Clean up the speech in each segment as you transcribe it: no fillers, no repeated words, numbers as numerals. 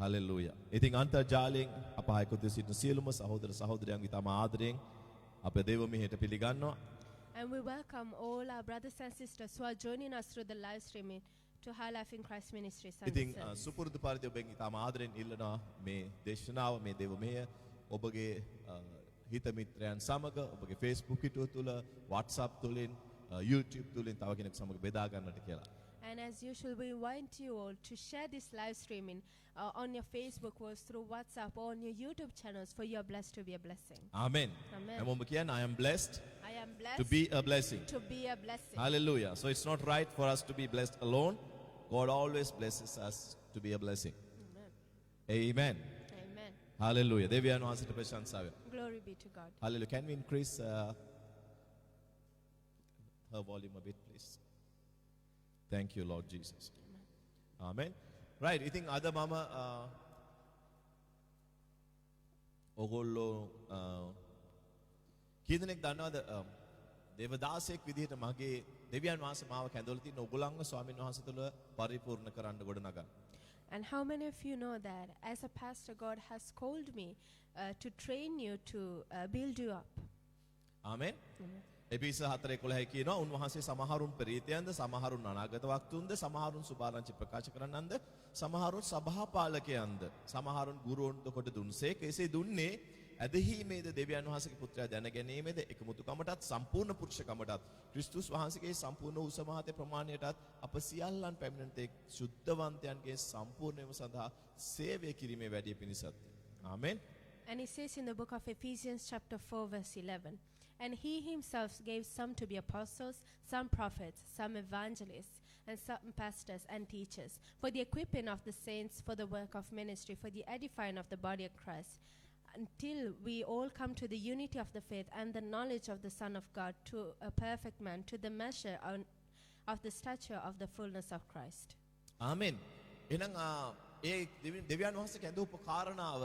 Hallelujah. ඉතින් අන්තර්ජාලයෙන් අප ආයකුත් සිටින සියලුම සහෝදර සහෝදරයන් ඉතාම ආදරයෙන් අපේ දේව මෙහෙට පිළිගන්නවා. And we welcome all our brothers and sisters who are joining us through the live streaming to High Life in Christ Ministry Sunday ඉතින් service. සුපුරුදු පරිදි ඔබෙන් ඉතාම ආදරයෙන් ඉල්ලනවා මේ දේශනාව මේ දේව මෙහෙය ඔබගේ හිත මිත්‍රයන් සමග ඔබගේ Facebook පිටුව තුල WhatsApp තුලින් YouTube තුලින් තව කෙනෙක් සමග බෙදා ගන්නට කියලා. And as usual, we invite you all to share this live streaming on your Facebook posts, through WhatsApp, or on your YouTube channels, for you are blessed to be a blessing. Amen. Amen. හැමෝම කියන්න I am blessed I am blessed to be a blessing. to be a blessing. Hallelujah. So it's not right for us to be blessed alone. God always blesses us to be a blessing. Amen. Amen. Amen. Hallelujah. දෙවියන් වහන්සේට ප්‍රශංසාව. Glory be to God. Hallelujah. Can we increase her volume a bit, please? Thank you, Lord Jesus. Amen. Right. ඉතින් අද මම ඔගොල්ලෝ කීදෙනෙක් දන්නවද දේවදාසයෙක් විදිහට මගේ දෙවියන් වහන්සේ මාව කැඳවලා තියෙන ඔගොල්ලන්ව ස්වාමීන් වහන්සේ තුළ පරිපූර්ණ කරන්න ගොඩනගන්න. And how many of you know that as a pastor, God has called me to train you, to build you up? Amen. එපිස 4:11 කියනවා උන්වහන්සේ සමහරුන් ප්‍රේතයන්ද සමහරුන් අනාගත වක්තුන්ද සමහරුන් සුභාරංචි ප්‍රකාශ කරන්නන්ද සමහරුන් සභාපාලකයන්ද සමහරුන් ගුරුවරුන්ද කොට දුන්සේක එසේ දුන්නේ ඇදහිීමේද දෙවියන් වහන්සේගේ පුත්‍රයා දැන ගැනීමේද එකමුතුකමටත් සම්පූර්ණ පුරුෂකමටත් ක්‍රිස්තුස් වහන්සේගේ සම්පූර්ණ උසමහත ප්‍රමාණයටත් අප සියල්ලන් පැමිණෙන තෙක් සුද්ධවන්තයන්ගේ සම්පූර්ණයම සඳහා සේවය කිරීමේ වැඩිය පිණිසත්. ආමෙන්. And it says in the book of Ephesians chapter 4 verse 11, and he himself gave some to be apostles, some prophets, some evangelists, and some pastors and teachers, for the equipping of the saints, for the work of ministry, for the edifying of the body of Christ, until we all come to the unity of the faith and the knowledge of the Son of God, to a perfect man, to the measure of the stature of the fullness of Christ. ආමෙන්. එහෙනම් ඒ දෙවියන් වහන්සේ කැඳවපු කාරණාව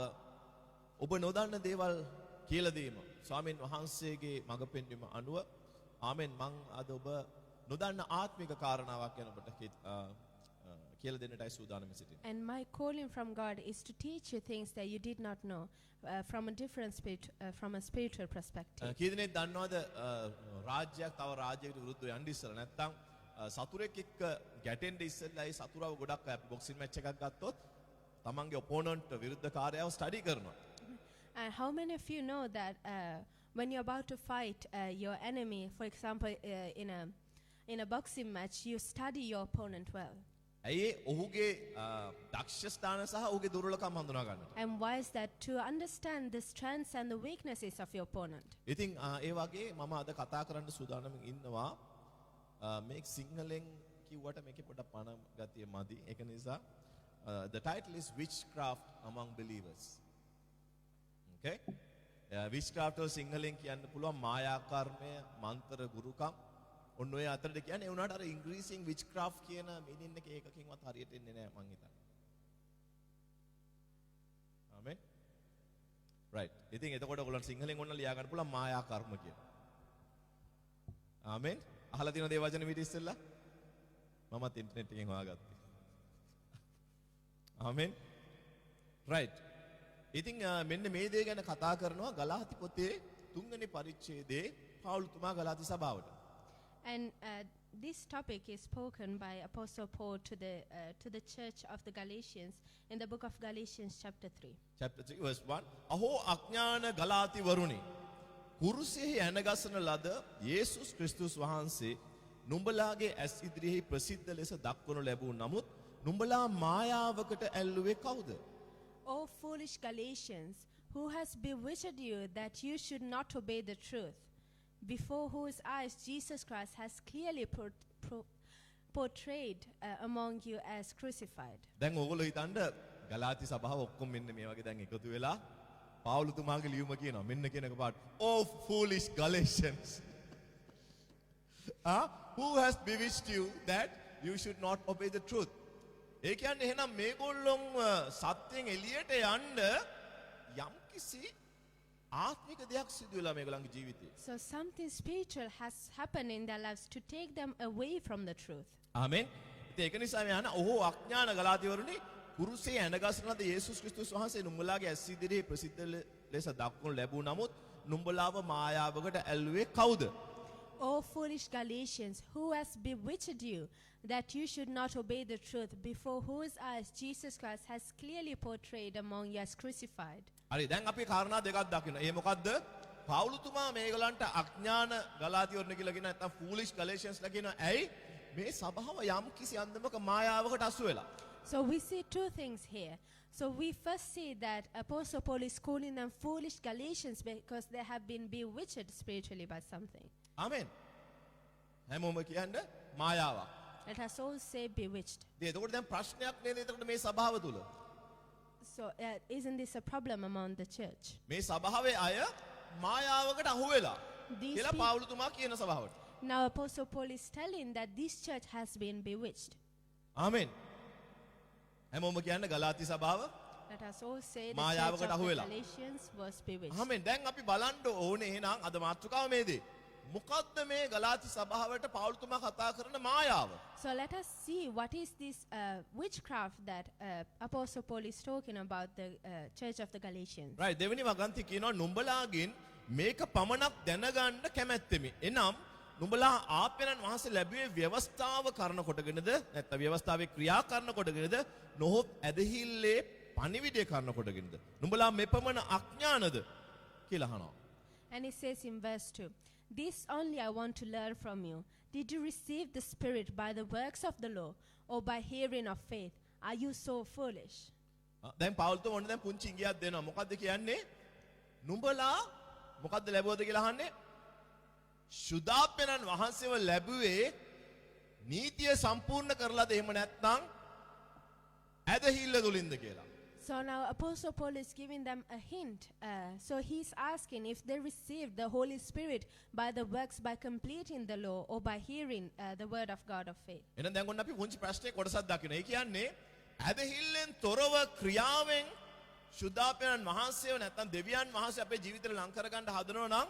ඔබ නොදන්න දේවල් කියලා දීම ස්වාමීන් වහන්සේගේ මඟ පෙන්වීම අනුව ආමෙන් මං අද ඔබ නොදන්න ආත්මික කාරණාවක් ගැන ඔබට කියලා දෙන්නටයි සූදානම් සිටින්නේ. And my calling from God is to teach you things that you did not know from a different from a spiritual perspective. කීදෙනෙක් දන්නවද රාජ්‍යයක් තව රාජ්‍යයකට විරුද්ධව යන්න ඉස්සලා නැත්තම් සතුරෙක් එක්ක ගැටෙන්න ඉස්සෙල්ලා ඒ සතුරව ගොඩක් අය බොක්සින් මැච් එකක් ගත්තොත් තමන්ගේ ඔපොනන්ට් විරුද්ධකාරයව ස්ටඩි කරනවා. And how many of you know that when you're about to fight your enemy, for example, in a boxing match, you study your opponent well? ඇයි ඔහුගේ දක්ෂ ස්ථාන සහ ඔහුගේ දුර්වලකම් හඳුනා ගන්නට. And why is that? To understand the strengths and the weaknesses of your opponent. ඉතින් ඒ වගේ මම අද කතා කරන්න සූදානම් ඉන්නවා මේ සිංහලෙන් කිව්වට මේකේ පොඩක් පණ ගතිය මදි. ඒක නිසා the title is Witchcraft Among Believers. Okay? Witchcraft වල සිංහලෙන් කියන්න පුළුවන් මායා කර්මය, මන්ත්‍ර ගුරුකම්. ඔන්න ඔය අතරද කියන්නේ ඒ උනාට අර ඉංග්‍රීසියෙන් witchcraft කියන මීනින් එක ඒකකින්වත් හරියට එන්නේ නැහැ මං හිතන්නේ. ආමෙන්. right. ඉතින් එතකොට ඔයගොල්ලන් සිංහලෙන් ඔන්න ලියා ගන්න පුළුවන් මායා කර්ම කියලා. ආමෙන්. අහලා තියෙනවද මේ වචන විදිහ ඉස්සෙල්ලා? මමත් ඉන්ටර්නෙට් එකෙන් හොයාගත්තා. ආමෙන්. right. ඉතින් මෙන්න මේ දේ ගැන කතා කරනවා ගලාති පොතේ 3 වෙනි පරිච්ඡේදයේ පවුල්තුමා ගලාති සභාවට. And this topic is spoken by Apostle Paul to the church of the Galatians in the book of Galatians chapter 3. Chapter 3 verse 1. අහෝ අඥාන ගලාති වරුනි කුරුසෙහි ඇනගසන ලද යේසුස් ක්‍රිස්තුස් වහන්සේ නුඹලාගේ ඇස් ඉදිරියේ ප්‍රසිද්ධ ලෙස දක්වනු ලැබූ නමුත් නුඹලා මායාවකට ඇල්ලුවේ කවුද? O foolish Galatians, who has bewitched you that you should not obey the truth, before whose eyes Jesus Christ has clearly portrayed among you as crucified. දැන් ඕගොල්ලෝ හිතන්න ගලාති සභාව ඔක්කොම මෙන්න මේ වගේ දැන් එකතු වෙලා පාවුලුතුමාගේ ලියුම කියනවා මෙන්න කියන එක පාට Oh foolish Galatians. Who has bewitched you that you should not obey the truth? ඒ කියන්නේ එහෙනම් මේගොල්ලොන් සත්‍යයෙන් එළියට යන්න යම්කිසි ආත්මික දෙයක් සිදු වෙලා මේගොල්ලන්ගේ ජීවිතේ. So something spiritual has happened in their lives to take them away from the truth. ආමෙන්. ඉතින් ඒක නිසා මේ අහන ඔහු අඥාන ගලාතිවරුනි කුරුසේ ඇනගසන ලද යේසුස් ක්‍රිස්තුස් වහන්සේ නුඹලාගේ ඇස් ඉදිරියේ ප්‍රසිද්ධ ලෙස දක්වනු ලැබූ නමුත් නුඹලාව මායාවකට ඇල්ලුවේ කවුද? O foolish Galatians, who has bewitched you, that you should not obey the truth, before whose eyes Jesus Christ has clearly portrayed among you as crucified? හරි දැන් අපි කාරණා දෙකක් දකිනවා. ඒ මොකද්ද? පවුලුතුමා මේගලන්ට අඥාන ගලාතිවරණ කියලා කියන නැත්නම් foolish Galatians ලා කියනවා. ඇයි? මේ සභාව යම් කිසි අන්දමක මායාවකට අසු වෙලා. So we see two things here. So we first see that Apostle Paul is calling them foolish Galatians because they have been bewitched spiritually by something. ආමෙන්. හැමෝම කියන්නේ මායාවක්. Let us all say bewitched. ඉතින් එතකොට දැන් ප්‍රශ්නයක් නේද එතකොට මේ සභාව තුල? So isn't this a problem among the church? මේ සභාවේ අය මායාවකට අහු වෙලා These කියලා people- පවුලුතුමා කියන සභාවට. Now Apostle Paul is telling that this church has been bewitched. ආමෙන්. හැමෝම කියන්නේ ගලාති සභාව. Let us all say the මායාවකට church of අහු the වෙලා. Galatians was bewitched. ආමෙන්. දැන් අපි බලන්න ඕනේ එහෙනම් අද මාතෘකාව මේදී. මොකද්ද මේ ගලාති සභාවට පවුලුතුමා කතා කරන මායාව? So let us see what is this witchcraft that Apostle Paul is talking about the church of the Galatians. right දෙවෙනි වගන්ති කියනවා නුඹලාගෙන් මේක පමණක් දැනගන්න කැමැත්තෙමි. එනම් නුඹලා ආත්මයන් වහන්සේ ලැබුවේ ව්‍යවස්ථාව කරන කොටගෙනද නැත්නම් ව්‍යවස්ථාවේ ක්‍රියා කරන කොටගෙනද නොහොත් ඇදහිල්ලේ පණිවිඩය කරන කොටගෙනද නුඹලා මෙපමණ අඥානද කියලා අහනවා. And it says in verse 2, "This only I want to learn from you. Did you receive the Spirit by the works of the law or by hearing of faith? Are you so foolish?" දැන් පවුල්තුමා ඔන්න දැන් පුංචි ඉඟියක් දෙනවා. මොකද්ද කියන්නේ? නුඹලා මොකද්ද ලැබුවද කියලා අහන්නේ? සුදාප්‍යනන් වහන්සේව ලැබුවේ නීතිය සම්පූර්ණ කරලාද එහෙම නැත්නම් ඇදහිල්ල තුලින්ද කියලා. So now Apostle Paul is giving them a hint. So he's asking if they received the Holy Spirit by the works, by completing the law, or by hearing the word of God of faith. එහෙනම් දැන් ඔන්න අපි පුංචි ප්‍රශ්නේ කොටසක් දකිනවා. ඒ කියන්නේ ඇදහිල්ලෙන් තොරව ක්‍රියාවෙන් සුදාප්‍යනන් වහන්සේව නැත්නම් දෙවියන් වහන්සේ අපේ ජීවිතේ ලං කරගන්න හදනවා නම්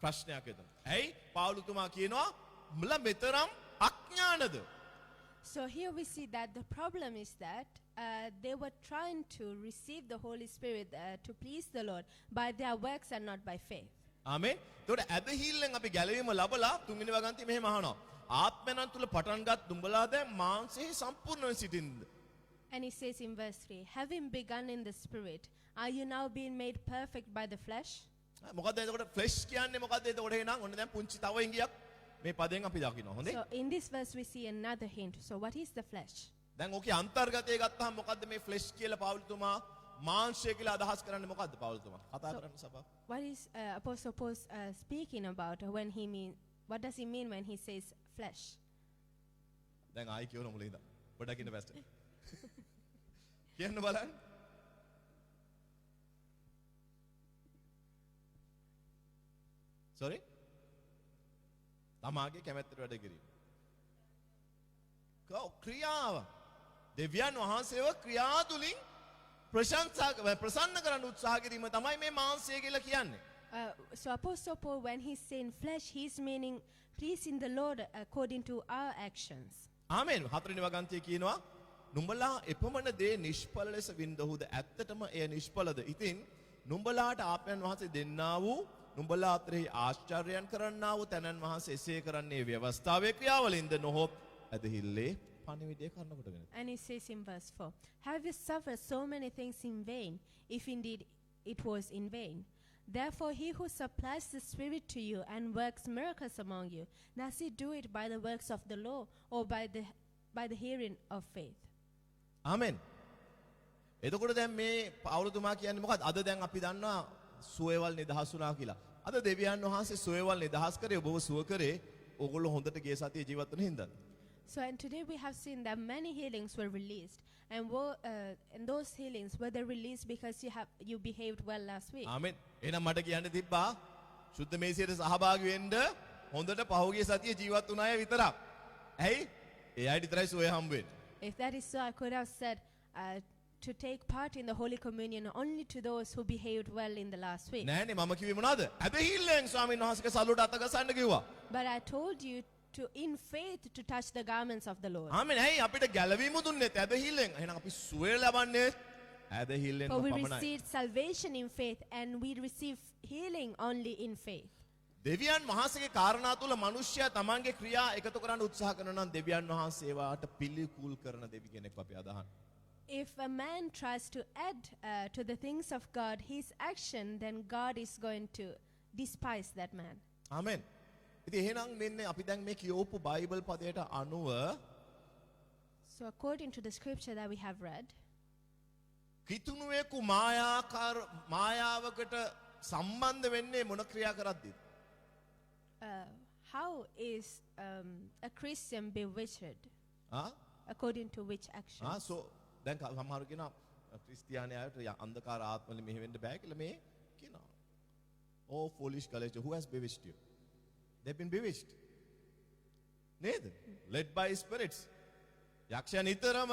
ප්‍රශ්නයක් එතන. ඇයි පාවුලුතුමා කියනවා මුලා මෙතරම් අඥානද? So here we see that the problem is that they were trying to receive the Holy Spirit to please the Lord by their works and not by faith. ආමෙන්. ඒතකොට ඇදහිල්ලෙන් අපි ගැලවීම ලැබලා තුන්වෙනි වගන්ති මෙහෙම අහනවා. ආත්මයන් තුල පටන්ගත් දුඹලා දැන් මාංශයේ සම්පූර්ණව සිටින්ද? And he says in verse 3, "Having begun in the Spirit, are you now being made perfect by the flesh?" මොකද්ද එතකොට ෆ්ලෙෂ් කියන්නේ මොකද්ද එතකොට එහෙනම් ඔන්න දැන් පුංචි තව ඉංගියක් මේ පදයෙන් අපි දකිනවා. හොඳේ. So in this verse we see another hint. So what is the flesh? දැන් ඕකේ අන්තර්ගතය ගත්තාම මොකද්ද මේ ෆ්ලෙෂ් කියලා පාවුලුතුමා මාංශය කියලා අදහස් කරන්නේ මොකද්ද පාවුලුතුමා? කතා කරන්න සභාව. What is Apostle Paul speaking about when he what does he mean when he says flesh? දැන් ආයි කියවන මුලින්ද. පොඩ්ඩක් ඉන්න පැස්ටර්. කියන්න බලන්න. sorry තමාගේ කැමැත්තට වැඩ කිරීම. ක්‍රියාව දෙවියන් වහන්සේව ක්‍රියා තුලින් ප්‍රසන්න කරන්න උත්සාහ කිරීම තමයි මේ මාංශය කියලා කියන්නේ. So Apostle Paul, when he's saying flesh, he's meaning pleasing the Lord according to our actions. ආමෙන්. හතරවෙනි වගන්තිය කියනවා නුඹලා එපමණ දේ නිෂ්ඵල ලෙස වින්දහුද ඇත්තටම එය නිෂ්ඵලද? ඉතින් නුඹලාට ආත්මයන් වහන්සේ දෙන්නා වූ නුඹලා අතරෙහි ආශ්චර්යයන් කරන්නා වූ තැනන් වහන්සේ එසේ කරන්නේ ව්‍යවස්ථාවේ ක්‍රියාවලින්ද නොහොත් ඇදහිල්ලේ පණිවිඩය කරන කොටගෙන. And he says in verse 4, "Have you suffered so many things in vain, if indeed it was in vain? Therefore he who supplies the Spirit to you and works miracles among you, does he do it by the works of the law or by the hearing of faith?" ආමෙන්. එතකොට දැන් මේ පවුලුතුමා කියන්නේ මොකක්ද? අද දැන් අපි දන්නවා සුවේවල් නිදහස් වුණා කියලා. අද දෙවියන් වහන්සේ සුවේවල් නිදහස් කරේ ඔබව සුව කරේ ඕගොල්ලෝ හොඳට ගේ සතිය ජීවත් වෙන හින්දා. So and today we have seen that many healings were released, and those healings were they released because you behaved well last week. ආමෙන්. එහෙනම් මට කියන්න තිබ්බා සුද්ධ මේසියට සහභාගී වෙන්න හොඳට පහුගිය සතිය ජීවත් වුණ අය විතරක්. ඇයි? ඒ අය විතරයි සුවේ හම්බ වෙන්නේ. If that is so, I could have said to take part in the Holy Communion only to those who behaved well in the last week. නෑනේ මම කිව්වේ මොනවද? ඇදහිල්ලෙන් ස්වාමීන් වහන්සේගේ සල්ලුවට අත ගසන්න කිව්වා. But I told you in faith to touch the garments of the Lord. ආමෙන්. ඇයි අපිට ගැලවීම දුන්නේ ඇදහිල්ලෙන්? එහෙනම් අපි සුවය ලබන්නේ ඇදහිල්ලෙන් For we පමණයි. received salvation in faith and we receive healing only in faith. දෙවියන් වහන්සේගේ කාරණා තුල මිනිස්සයා තමන්ගේ ක්‍රියා එකතු කරන්න උත්සාහ කරනවා නම් දෙවියන් වහන්සේ ඒවාට පිළිකුල් කරන දෙවි කෙනෙක් අපි අදහන. If a man tries to add to the things of God his action, then God is going to despise that man. ආමෙන්. ඉතින් එහෙනම් මෙන්න අපි දැන් මේ කියවපු බයිබල් පදයට අනුව So according to the scripture that we have read, කිතුණුවෙකු මායාවකට සම්බන්ධ වෙන්නේ මොන ක්‍රියා කරද්දිද? how is a Christian bewitched? ආ? According to which action? so දැන් සමහරු කියනවා ක්‍රිස්තියානි අයට අන්ධකාර ආත්මවල මෙහෙ වෙන්න බෑ කියලා මේ කියනවා. Oh foolish culture, who has bewitched you? They've been bewitched. නේද? Led by spirits. යක්ෂයා නිතරම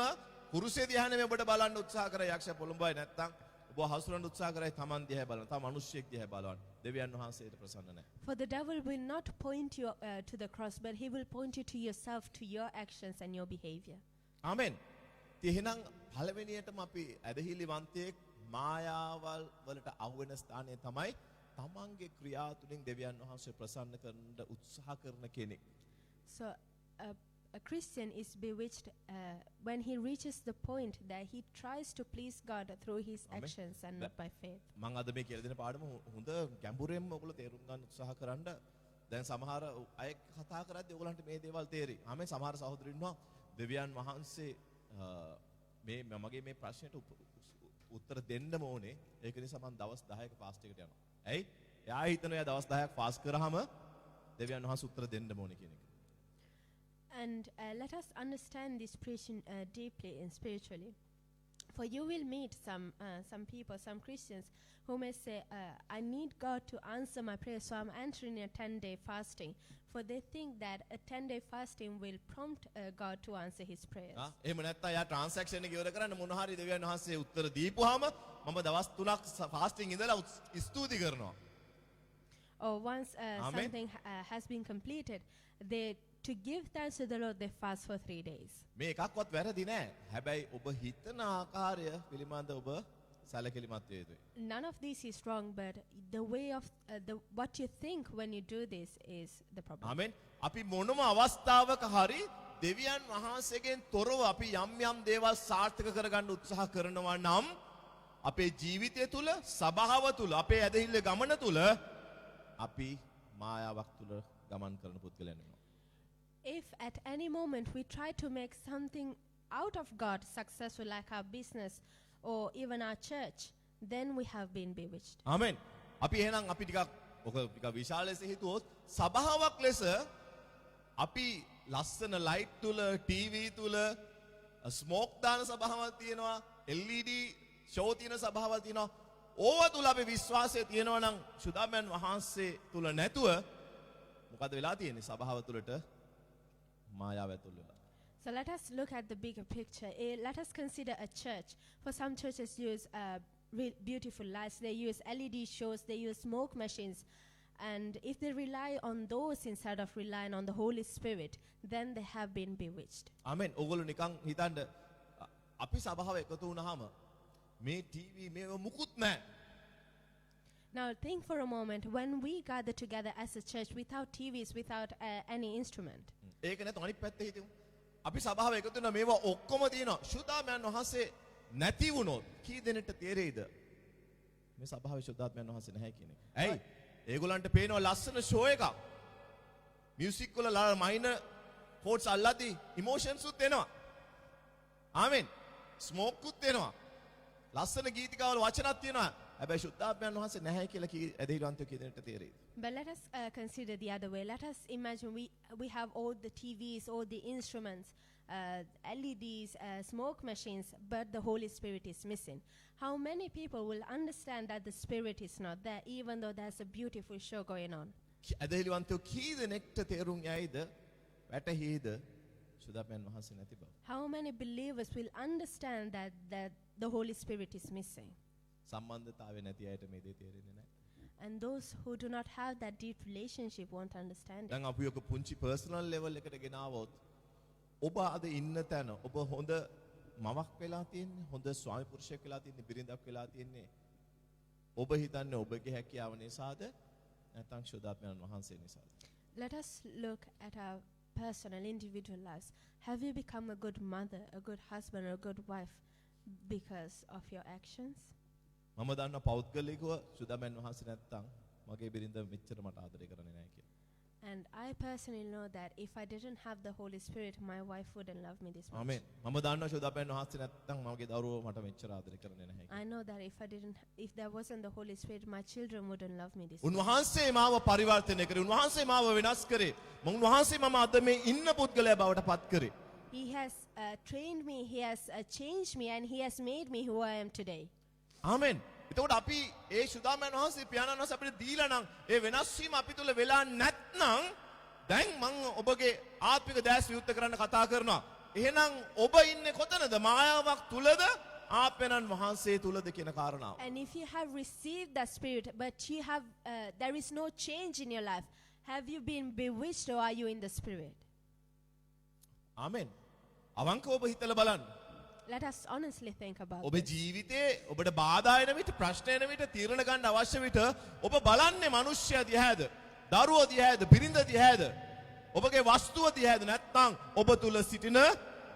කුරුසේ දිහානේ මේ ඔබට බලන්න උත්සාහ කරා. යක්ෂයා පොළඹයි නැත්තම් ඔබ හසුරන්න උත්සාහ කරයි තමන් දිහා බලන්න. තව මිනිස්සෙක් දිහා බලන්න. දෙවියන් වහන්සේට ප්‍රසන්න නැහැ. For the devil will not point you to the cross, but he will point you to yourself, to your actions and your behavior. ආමෙන්. එහෙනම් පළවෙනියටම අපි ඇදහිලිවන්තයෙක් මායාවල් වලට අහු වෙන ස්ථානය තමයි තමන්ගේ ක්‍රියා තුලින් දෙවියන් වහන්සේ ප්‍රසන්න කරන්න උත්සාහ කරන කෙනෙක්. So a Christian is bewitched when he reaches the point that he tries to please God through his Amen. actions and not by faith. මම අද මේ කියලා දෙන පාඩම හොඳ ගැඹුරෙන්ම ඔයගොල්ලෝ තේරුම් ගන්න උත්සාහ කරන්න. දැන් සමහර අය කතා කරද්දී ඔයගොල්ලන්ට මේ දේවල් තේරෙයි. ආමෙන්. සමහර සහෝදරයෝ ඉන්නවා දෙවියන් වහන්සේ මේ මගේ මේ ප්‍රශ්නෙට උත්තර දෙන්නම ඕනේ. ඒක නිසා මම දවස් 10ක ෆාස්ට් එකට යනවා. ඇයි? එයා හිතනවා එයා දවස් 10ක් ෆාස්ට් කරාම දෙවියන් වහන්සේ උත්තර දෙන්නම ඕනේ කියන එක. And let us understand this preaching deeply and spiritually. For you will meet some people, some Christians, who may say, I need God to answer my prayer, so I'm entering a 10-day fasting. For they think that a 10-day fasting will prompt God to answer his prayers. එහෙම නැත්නම් යා transaction එක ඉවර කරන්න මොන හරි දෙවියන් වහන්සේ උත්තර දීපුවාම මම දවස් 3ක් ෆාස්ටිං ඉඳලා ස්තුති කරනවා. Or once Amen. something has been completed, to give thanks to the Lord, they fast for 3 days. මේ එකක්වත් වැරදි නෑ. හැබැයි ඔබ හිතන ආකාරය පිළිබඳ ඔබ සැලකිලිමත් වේ යුතුයි. None of this is wrong, but the way of what you think when you do this is the problem. ආමෙන්. අපි මොනම අවස්ථාවක හරි දෙවියන් වහන්සේගෙන් තොරව අපි යම් යම් දේවල් සාර්ථක කරගන්න උත්සාහ කරනවා නම් අපේ ජීවිතය තුල, සබාව තුල, අපේ ඇදහිල්ල ගමන තුල අපි මායාවක් තුල ගමන් කරන පුද්ගලයන් වෙනවා. If at any moment we try to make something out of God successful, like our business or even our church, then we have been bewitched. ආමෙන්. අපි එහෙනම් අපි ටිකක් ඔක ටිකක් විශාල ලෙස හිතුවොත් සබාවක් ලෙස අපි ලස්සන ලයිට් තුල, ටීවී තුල ස්මෝක් දාන සබාවක් තියෙනවා, LED ෂෝ තියෙන සබාවක් තියෙනවා. ඕවා තුල අපි විශ්වාසය තියෙනවා නම් සුදාමයන් වහන්සේ තුල නැතුව මොකද වෙලා තියෙන්නේ? සබාව තුලට මායාව ඇතුල් වෙලා. So let us look at the bigger picture. Let us consider a church. For some churches use beautiful lights, they use LED shows, they use smoke machines. And if they rely on those instead of relying on the Holy Spirit, then they have been bewitched. ආමෙන්. ඕගොල්ලෝ නිකන් හිතන්න අපි සබාව එකතු වුණාම මේ TV මේව මුකුත් නැහැ. Now think for a moment, when we gather together as a church without TVs, without any instrument. ඒක නැත්නම් අනිත් පැත්තේ හිතමු. අපි සභාව එකතු වෙනවා මේවා ඔක්කොම තියෙනවා. ශුද්ධාත්මයන් වහන්සේ නැති වුණොත් කී දෙනෙක්ට තේරෙයිද? මේ සභාවේ ශුද්ධාත්මයන් වහන්සේ නැහැ කියන එක. ඇයි? ඒගොල්ලන්ට පේනවා ලස්සන ෂෝ එකක්. මියුසික් වල මයිනර් කෝඩ්ස් අල්ලද්දි ඉමෝෂන්ස් උත් එනවා. ආමෙන්. ස්මෝක් උත් එනවා. ලස්සන ගීතිකාවල වචනක් තියෙනවා. හැබැයි ශුද්ධාත්මයන් වහන්සේ නැහැ කියලා කී ඇදහිලිවන්තයෝ කී දෙනෙක්ට තේරෙයිද? But let us consider the other way. Let us imagine we have all the TVs, all the instruments, LEDs, smoke machines, but the Holy Spirit is missing. How many people will understand that the Spirit is not there, even though there's a beautiful show going on? ඇදහිලිවන්තයෝ කී දෙනෙක්ට තේරුම් යයිද? වැටහිද? ශුද්ධාත්මයන් වහන්සේ නැති බව. How many believers will understand that the Holy Spirit is missing? සම්බන්ධතාවය නැති අයට මේ දේ තේරෙන්නේ නැහැ. And those who do not have that deep relationship won't understand it. දැන් අපි ඔක පුංචි පර්සනල් ලෙවල් එකට ගෙනාවොත් ඔබ අද ඉන්න තැන ඔබ හොඳ මවක් වෙලා තියෙන්නේ හොඳ ස්වාමි පුරුෂයෙක් වෙලා තියෙන්නේ බිරිඳක් වෙලා තියෙන්නේ ඔබ හිතන්නේ ඔබගේ හැකියාව නිසාද නැත්නම් ශුද්ධාත්මයන් වහන්සේ නිසාද? Let us look at our personal, individual lives. Have you become a good mother, a good husband, or a good wife because of your actions? මම දන්න පෞද්ගලිකව ශුද්ධාත්මයන් වහන්සේ නැත්නම් මගේ බිරිඳ මෙච්චර මට ආදරය කරන්නේ නැහැ කියලා. And I personally know that if I didn't have the Holy Spirit, my wife wouldn't love me this much. ආමෙන්. මම දන්නවා ශුද්ධාත්මයන් වහන්සේ නැත්නම් මගේ දරුවෝ මට මෙච්චර ආදරය කරන්නේ නැහැ කියලා. I know that if there wasn't the Holy Spirit, my children wouldn't love me this much. උන්වහන්සේ මාව පරිවර්තනය කරේ. උන්වහන්සේ මාව වෙනස් කරේ. උන්වහන්සේ මම අද මේ ඉන්න පුද්ගලයා බවට පත් කරේ. He has trained me, He has changed me, and He has made me who I am today. ආමෙන්. එතකොට අපි ඒ ශුද්ධාත්මයන් වහන්සේ පියාණන් වහන්සේ අපිට දීලා නම් ඒ වෙනස් වීම අපි තුල වෙලා නැත්නම් දැන් මම ඔබගේ ආත්මික දැස් විවුර්ත කරන්න කතා කරනවා. එහෙනම් ඔබ ඉන්නේ කොතනද? මායාවක් තුලද? ආත්මයන් වහන්සේ තුලද කියන කාරණාව. And if you have received the Spirit, but you have, there is no change in your life, have you been bewitched or are you in the Spirit? ආමෙන්. අවංකව ඔබ හිතලා බලන්න. Let us honestly think about ඔබේ this. ජීවිතේ ඔබට බාධා එන විට ප්‍රශ්න එන විට තීරණ ගන්න අවශ්‍ය විට ඔබ බලන්නේ මිනිස්සයා දිහාද දරුවෝ දිහාද බිරිඳ දිහාද ඔබගේ වස්තුව දිහාද නැත්නම් ඔබ තුල සිටින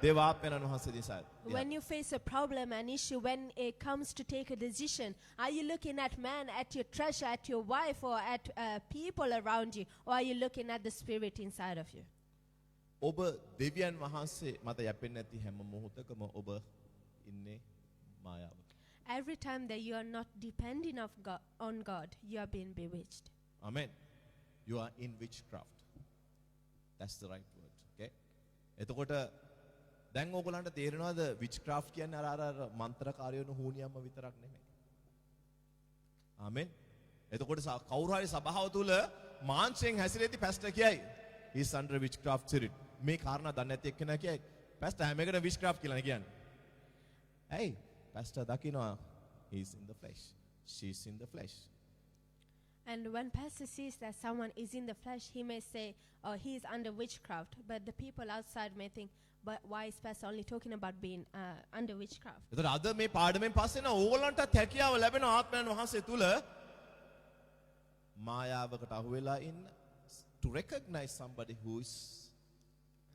දේවාත්මයන් වහන්සේ දිහාද? When you face a problem, an issue, when it comes to take a decision, are you looking at man, at your treasure, at your wife, or at people around you, or are you looking at the Spirit inside of you? ඔබ දෙවියන් වහන්සේ මත යැපෙන්නේ නැති හැම මොහොතකම ඔබ ඉන්නේ මායාවක. Every time that you are not depending on God, you are being bewitched. Amen. You are in witchcraft. That's the right word. Okay? එතකොට දැන් ඕගොල්ලන්ට තේරෙනවද witchcraft කියන්නේ අර මන්ත්‍රකාරයෝ හුනියම්ම විතරක් නෙමෙයි. ආමෙන්. එතකොට කවුරු හරි සභාව තුල මාංශයෙන් හැසිරෙති පැස්ටර් කියයි. He is under witchcraft spirit. මේ කාරණා දන්නේ නැති එක්කෙනා කියයි. පැස්ටර් හැම එකටම witchcraft කියලා කියන්නේ. ඇයි? පැස්ටර් දකින්නවා he is in the flesh. She is in the flesh. And when pastor sees that someone is in the flesh, he may say, oh, he is under witchcraft. But the people outside may think, but why is pastor only talking about being under witchcraft? එතකොට අද මේ පාඩමෙන් පස්සේ න ඕගොල්ලන්ට හැකියාව ලැබෙන ආත්මයන් වහන්සේ තුල මායාවකට අහු වෙලා ඉන්න to recognize somebody who is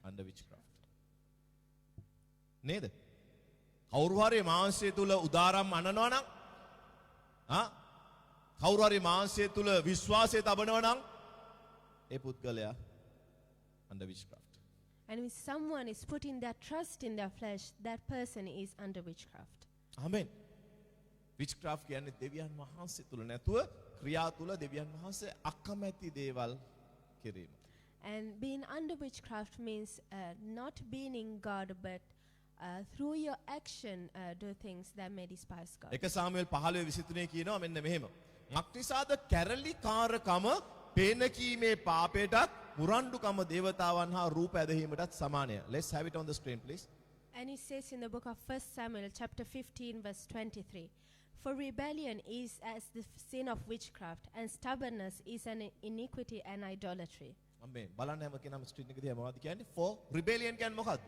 under witchcraft. නේද? කවුරු හරි මාංශය තුල උදාරම් අනනවා නම් කවුරු හරි මාංශය තුල විශ්වාසය තබනවා නම් ඒ පුද්ගලයා under witchcraft. And if someone is putting their trust in their flesh, that person is under witchcraft. Amen. Witchcraft කියන්නේ දෙවියන් වහන්සේ තුල නැතුව ක්‍රියා තුල දෙවියන් වහන්සේ අකමැති දේවල් කිරීම. And being under witchcraft means not being in God, but through your action do things that may despise God. එක සාමුවෙල් 15:23 කියනවා මෙන්න මෙහෙම. මක්නිසාද කැරලිකාරකම පේන කීමේ පාපයටත් මුරණ්ඩුකම දේවතාවන් හා රූප ඇදහිීමටත් සමානය. Let's have it on the screen please. And it says in the book of 1 Samuel chapter 15 verse 23, for rebellion is as the sin of witchcraft, and stubbornness is an iniquity and idolatry. අම්මේ බලන්න හැම කෙනාම screen එක දිහා මොනවද කියන්නේ? For rebellion කියන්නේ මොකක්ද?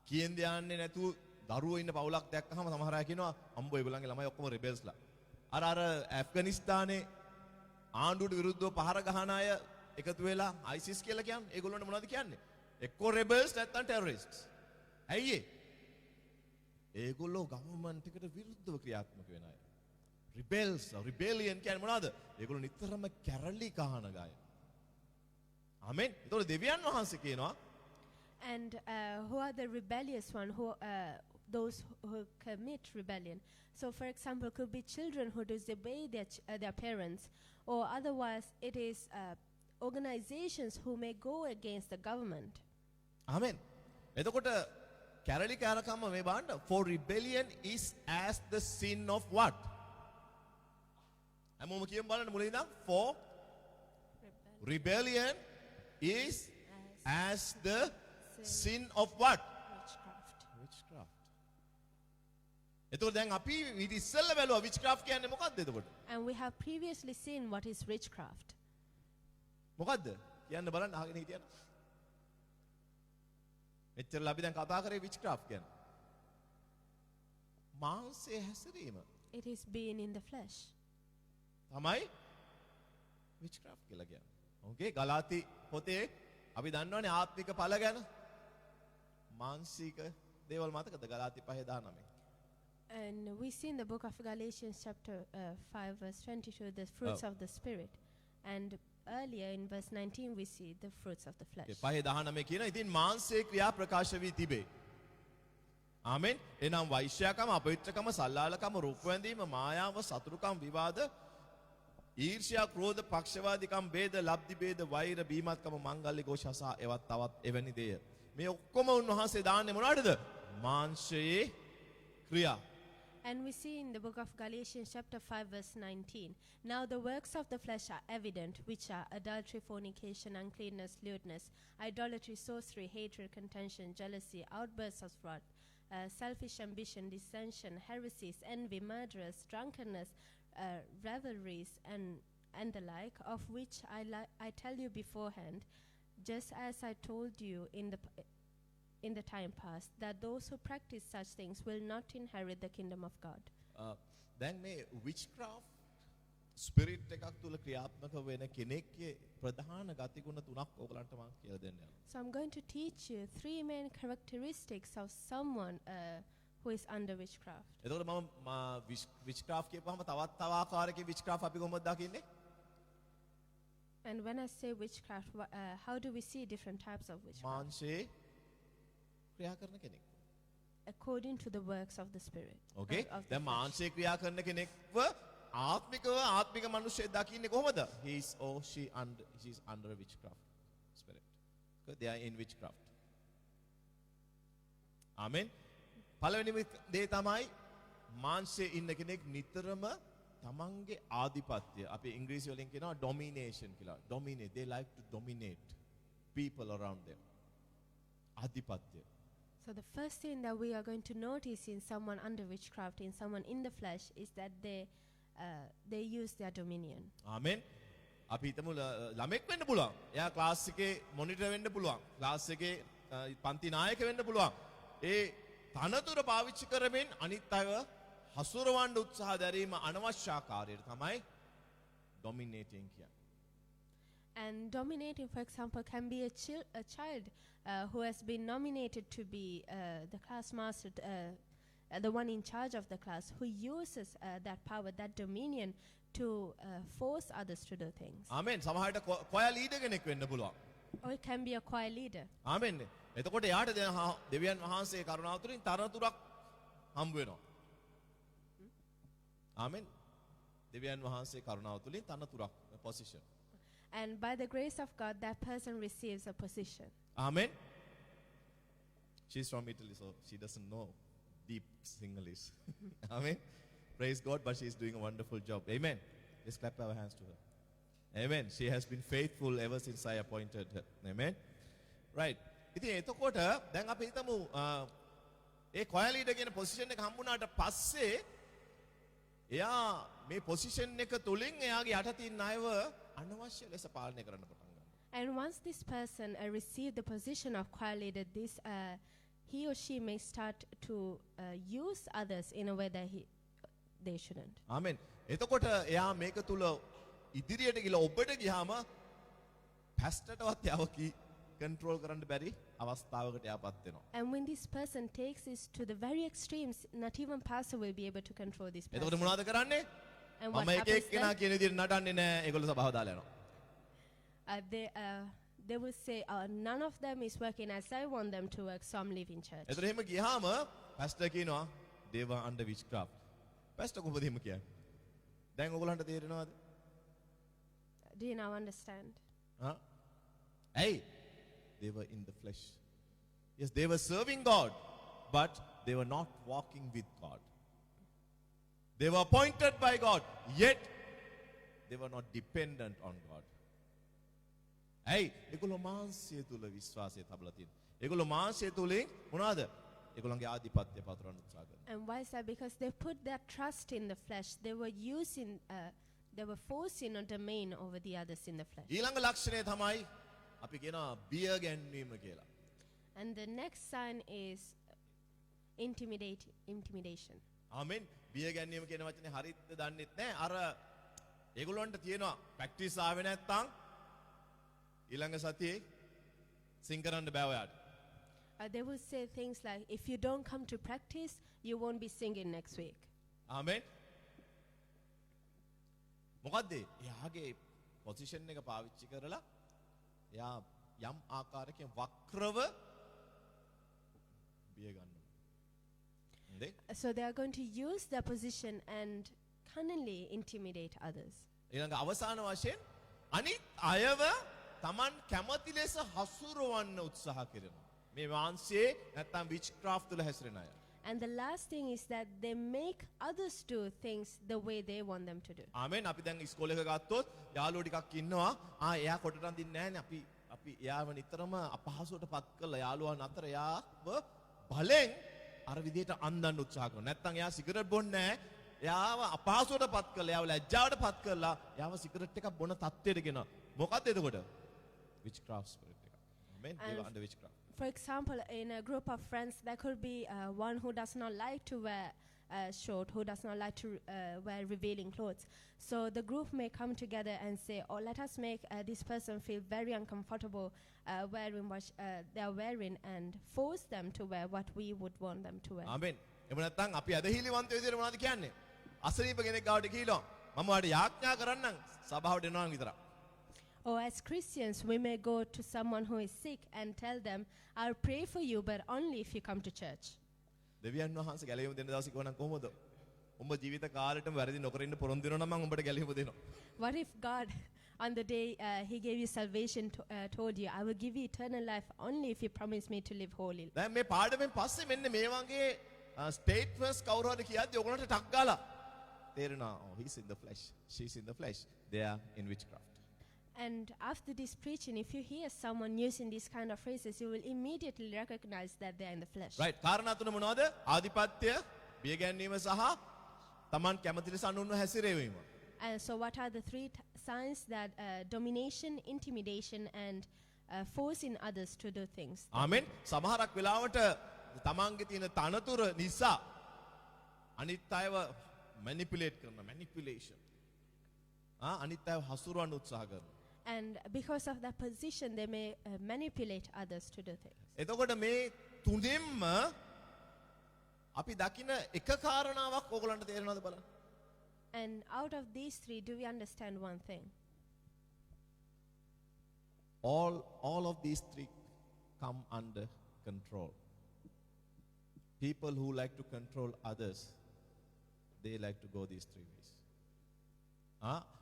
කියන්නේ යන්නේ නැතුව දරුවෝ ඉන්න පවුලක් දැක්කහම සමහර අය කියනවා අම්බෝ ඒගොල්ලන්ගේ ළමයි ඔක්කොම රිබෙල්ස්ලා. අර ඇෆ්ගනිස්තානේ ආණ්ඩුවට විරුද්ධව පහර ගහන අය එකතු වෙලා ISIS කියලා කියන්නේ ඒගොල්ලන්ට මොනවද කියන්නේ? එක්කෝ rebels නැත්නම් terrorists. ඇයි ඒ? ඒගොල්ලෝ government එකට විරුද්ධව ක්‍රියාත්මක වෙන අය. Rebels, rebellion කියන්නේ මොනවද? ඒගොල්ලෝ නිතරම කැරලි කහන ගාය. ආමෙන්. ඒතකොට දෙවියන් වහන්සේ කියනවා And who are the rebellious one? Those who commit rebellion. So, for example, could be children who disobey their parents, or otherwise it is organizations who may go against the government. Amen. එතකොට කැරලි කාරකම මේ බාන්න for rebellion is as the sin of what? හැමෝම කියමු බලන්න මුලින් ඉඳන් for rebellion is as the sin of what? Witchcraft. Witchcraft. එතකොට දැන් අපි ඊට ඉස්සෙල්ලා බැලුවා witchcraft කියන්නේ මොකක්ද එතකොට? And we have previously seen what is witchcraft. මොකද්ද? කියන්න බලන්න අහගෙන හිටියන. මෙච්චරලා අපි දැන් කතා කරේ witchcraft කියන්නේ. මාංශයේ හැසිරීම It is being in the flesh. තමයි witchcraft කියලා කියන්නේ. ඕකේ ගලාති පොතේ අපි දන්නවනේ ආත්මික ඵල ගැන. මානසික දේවල් මතකද ගලාති 5:19. And we see in the book of Galatians chapter 5 verse 22 the fruits Oh. of the spirit. And earlier in verse 19 we see the fruits of the flesh. 5:19 කියන ඉතින් මාංශයේ ක්‍රියා ප්‍රකාශ වී තිබේ. ආමෙන්. එනම් වෛශ්‍යාකම, අපවිත්‍රකම, සල්ලාලකම, රූප වැඳීම, මායාව, සතුරුකම්, විවාද, ඊර්ෂ්‍යා, ක්‍රෝධ, පක්ෂවාදිකම්, ભેද, ලබ්ධි ભેද, වෛර, බීමත්කම, මංගල්‍ය ഘോഷ සහ එවත් තවත් එවැනි දේය. මේ ඔක්කොම උන්වහන්සේ දාන්නේ මොනවටද? මාංශයේ ක්‍රියා. And we see in the book of Galatians chapter 5 verse 19, now the works of the flesh are evident, which are adultery, fornication, uncleanness, lewdness, idolatry, sorcery, hatred, contention, jealousy, outbursts of wrath, selfish ambition, dissension, heresies, envy, murderers, drunkenness, revelries, and the like, of which I tell you beforehand, just as I told you in the time past, that those who practice such things will not inherit the kingdom of God. දැන් මේ witchcraft spirit එකක් තුල ක්‍රියාත්මක වෙන කෙනෙක්ගේ ප්‍රධාන ගතිගුණ තුනක් ඔයගලන්ට මම කියලා දෙන්න යනවා. So I'm going to teach you three main characteristics of someone who is under witchcraft. එතකොට මම witchcraft කියපුවාම තවත් තව ආකාරයකින් witchcraft අපි කොහොමද දකින්නේ? And when I say witchcraft, how do we see different types of witchcraft? මාංශයේ ක්‍රියා කරන කෙනෙක්. According to the works of the spirit. Okay? Of the දැන් flesh. මාංශයේ ක්‍රියා කරන කෙනෙක්ව ආත්මික මිනිස්සෙක් දකින්නේ කොහොමද? He is or she is under witchcraft spirit. Okay? They are in witchcraft. Amen. පළවෙනිම දේ තමයි මාංශයේ ඉන්න කෙනෙක් නිතරම තමන්ගේ ආධිපත්‍ය අපි ඉංග්‍රීසි වලින් කියනවා domination කියලා. Dominate. They like to dominate people around them. ආධිපත්‍ය. So the first thing that we are going to notice in someone under witchcraft, in someone in the flesh, is that they use their dominion. ආමෙන්. අපි හිතමු ළමෙක් වෙන්න පුළුවන්. එයා class එකේ monitor වෙන්න පුළුවන්. Class එකේ පන්ති නායක වෙන්න පුළුවන්. ඒ තනතුර පාවිච්චි කරමින් අනිත් අයව හසුරවන්න උත්සාහ දැරීම අනවශ්‍ය ආකාරයට තමයි dominating කියන්නේ. And dominating, for example, can be a child who has been nominated to be the class master, the one in charge of the class, who uses that power, that dominion, to force others to do things. ආමෙන්. සමහරට කොයා leader කෙනෙක් වෙන්න පුළුවන්. Or it can be a choir leader. ආමෙන්. එතකොට එයාට දෙවියන් වහන්සේ කරුණාව තුළින් තරතුරක් හම්බ වෙනවා. ආමෙන්. දෙවියන් වහන්සේ කරුණාව තුළින් තනතුරක් position. And by the grace of God, that person receives a position. Amen. She's from Italy, so she doesn't know deep Sinhalese. Amen. Praise God, but she's doing a wonderful job. Amen. Let's clap our hands to her. Amen. She has been faithful ever since I appointed her. Amen. Right. ඉතින් එතකොට දැන් අපි හිතමු ඒ කොයා leader කියන position එක හම්බුණාට පස්සේ එයා මේ පොසිෂන් එක තුලින් එයාගේ යට තියෙන අයව අනවශ්‍ය ලෙස පාලනය කරන්න පටන් ගන්නවා. And once this person received the position of choir leader, he or she may start to use others in a way that they shouldn't. ආමෙන්. එතකොට එයා මේක තුල ඉදිරියට ගිහලා ඔබට ගියාම පැස්ටටවත් යව කන්ට්‍රෝල් කරන්න බැරි අවස්ථාවකට යාපත් වෙනවා. And when this person takes this to the very extremes, not even pastor will be able to control this එතකොට person. මොනවද කරන්නේ? And what මම එක happens එක්කෙනා කියන විදිහට නටන්නේ නැහැ. ඒගොල්ලෝ සභාව දාලා යනවා. They will say, none of them is working as I want them to work, so I'm leaving church. එතකොට එහෙම ගියාම පැස්ටර් කියනවා they were under witchcraft. පැස්ටර් කොහොමද එහෙම කියන්නේ? දැන් ඔයගොල්ලන්ට තේරෙනවද? Do you now understand? හා? ඇයි? They were in the flesh. Yes, they were serving God, but they were not walking with God. They were appointed by God, yet they were not dependent on God. ඇයි? ඒගොල්ලෝ මාංශය තුල විශ්වාසය තබලා තියෙනවා. ඒගොල්ලෝ මාංශය තුලින් මොනවාද? ඒගොල්ලන්ගේ ආධිපත්‍ය පතුරවන්න උත්සාහ කරනවා. And why is that? Because they put their trust in the flesh. They were they were forcing a domain over the others in the flesh. ඊළඟ ලක්ෂණය තමයි අපි කියනවා බිය ගැන්වීම කියලා. And the next sign is intimidation. ආමෙන්. බිය ගැන්වීම කියන වචනේ හරියට දන්නෙත් නැහැ. අර ඒගොල්ලන්ට තියෙනවා ප්‍රැක්ටිස් ආවේ නැත්තම් ඊළඟ සතියේ සිං කරන්න බෑ ඔයාට. They will say things like, if you don't come to practice, you won't be singing next week. ආමෙන්. මොකද්ද? එයාගේ පොසිෂන් එක පාවිච්චි කරලා එයා යම් ආකාරයකින් වක්‍රව බිය ගන්නවා. හොඳේ? So they are going to use their position and cunningly intimidate others. ඊළඟ අවසාන වශයෙන් අනිත් අයව Taman කැමති ලෙස හසුරවන්න උත්සාහ කරනවා. මේ වංශයේ නැත්තම් witchcraft තුල හැසිරෙන අය. And the last thing is that they make others do things the way they want them to do. ආමෙන්. අපි දැන් ඉස්කෝලේ එක ගත්තොත් යාළුවෝ ටිකක් ඉන්නවා. එයා කොටට අඳින්නේ නැහැනේ. අපි එයාව නිතරම අපහසුවට පත් කරලා යාළුවන් අතර එයාව බලෙන් අර විදිහට අන්දන්න උත්සාහ කරනවා. නැත්තම් එයා සිගරට් බොන්නේ නැහැ. එයාව අපහසුවට පත් කරලා එයාව ලැජ්ජාවට පත් කරලා එයාව සිගරට් එකක් බොන තත්ත්වයට ගෙනවා. මොකක්ද එතකොට? witchcraft spirit එක. ආමෙන්. they were under witchcraft. For example, in a group of friends, there could be one who does not like to wear short, who does not like to wear revealing clothes. So the group may come together and say, oh, let us make this person feel very uncomfortable wearing what they are wearing and force them to wear what we would want them to wear. ආමෙන්. එහෙම නැත්නම් අපි අදහිලිවන්ත විදිහට මොනවද කියන්නේ? අසනීප කෙනෙක් ගාවට ගිහිල්ලා මම ඔයාලට යාඥා කරන්නම් සභාවට එනවා නම් විතරක්. Or as Christians, we may go to someone who is sick and tell them, I'll pray for you, but only if you come to church. දෙවියන් වහන්සේ ගැලවීම දෙන දවසේ කොහොනම් කොහොමද? උඹ ජීවිත කාලෙටම වැරදි නොකර ඉන්න පොරොන්දු වෙනවා නම් මම උඹට ගැලවීම දෙනවා. What if God, on the day He gave you salvation, told you, I will give you eternal life only if you promise me to live holy? දැන් මේ පාඩමෙන් පස්සේ මෙන්න මේ වගේ ස්ටේට්මන්ට්ස් කවුරු හරි කියද්දි ඔයගොල්ලන්ට ටක් ගාලා තේරෙනවා. Oh, he's in the flesh. She's in the flesh. They are in witchcraft. And after this preaching, if you hear someone using these kind of phrases, you will immediately recognize that they are in the flesh. Right. කාරණා තුන මොනවද? ආධිපත්‍ය, බිය ගැන්වීම සහ Taman කැමති ලෙස අනුන්ව හැසිරවීම. And so what are the three signs that domination, intimidation, and forcing others to do things? ආමෙන්. සමහරක් වෙලාවට තමන්ගේ තියෙන තනතුර නිසා අනිත් අයව manipulate කරන manipulation. අනිත් අයව හසුරවන්න උත්සාහ කරනවා. And because of that position, they may manipulate others to do things. එතකොට මේ තුනෙන්ම අපි දකින එක කාරණාවක් ඕගලන්ට තේරෙනවද බලන්න? And out of these three, do we understand one thing? All of these three come under control. People who like to control others, they like to go these three ways.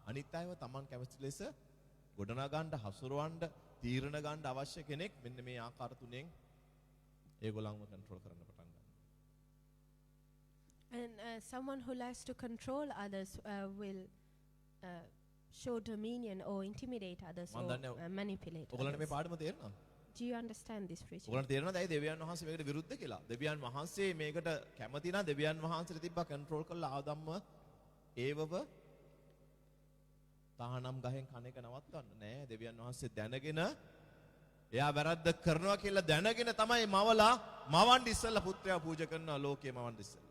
අනිත් අයව Taman කැමති ලෙස ගොඩනගා ගන්න, හසුරවන්න, තීරණ ගන්න අවශ්‍ය කෙනෙක් මෙන්න මේ ආකාර තුනෙන් ඒගොල්ලන්ව control කරන්න පටන් ගන්නවා. And someone who likes to control others will show dominion or intimidate others or manipulate ඔයගොල්ලන්ට මේ others. පාඩම තේරෙනවද? Do you understand this preaching? ඔයගොල්ලන්ට තේරෙනවද ඇයි දෙවියන් වහන්සේ මේකට විරුද්ධ කියලා? දෙවියන් වහන්සේ මේකට කැමති නම් දෙවියන් වහන්සේට තිබ්බා control කරලා ආදම්ව ඒවව තහනම් ගහෙන් කන එක නවත්තන්න නෑ. දෙවියන් වහන්සේ දැනගෙන එයා වැරද්ද කරනවා කියලා දැනගෙන තමයි මවලා මවන්න ඉස්සෙල්ලා පුත්‍රයා පූජා කරනවා ලෝකේ මවන්න ඉස්සෙල්ලා.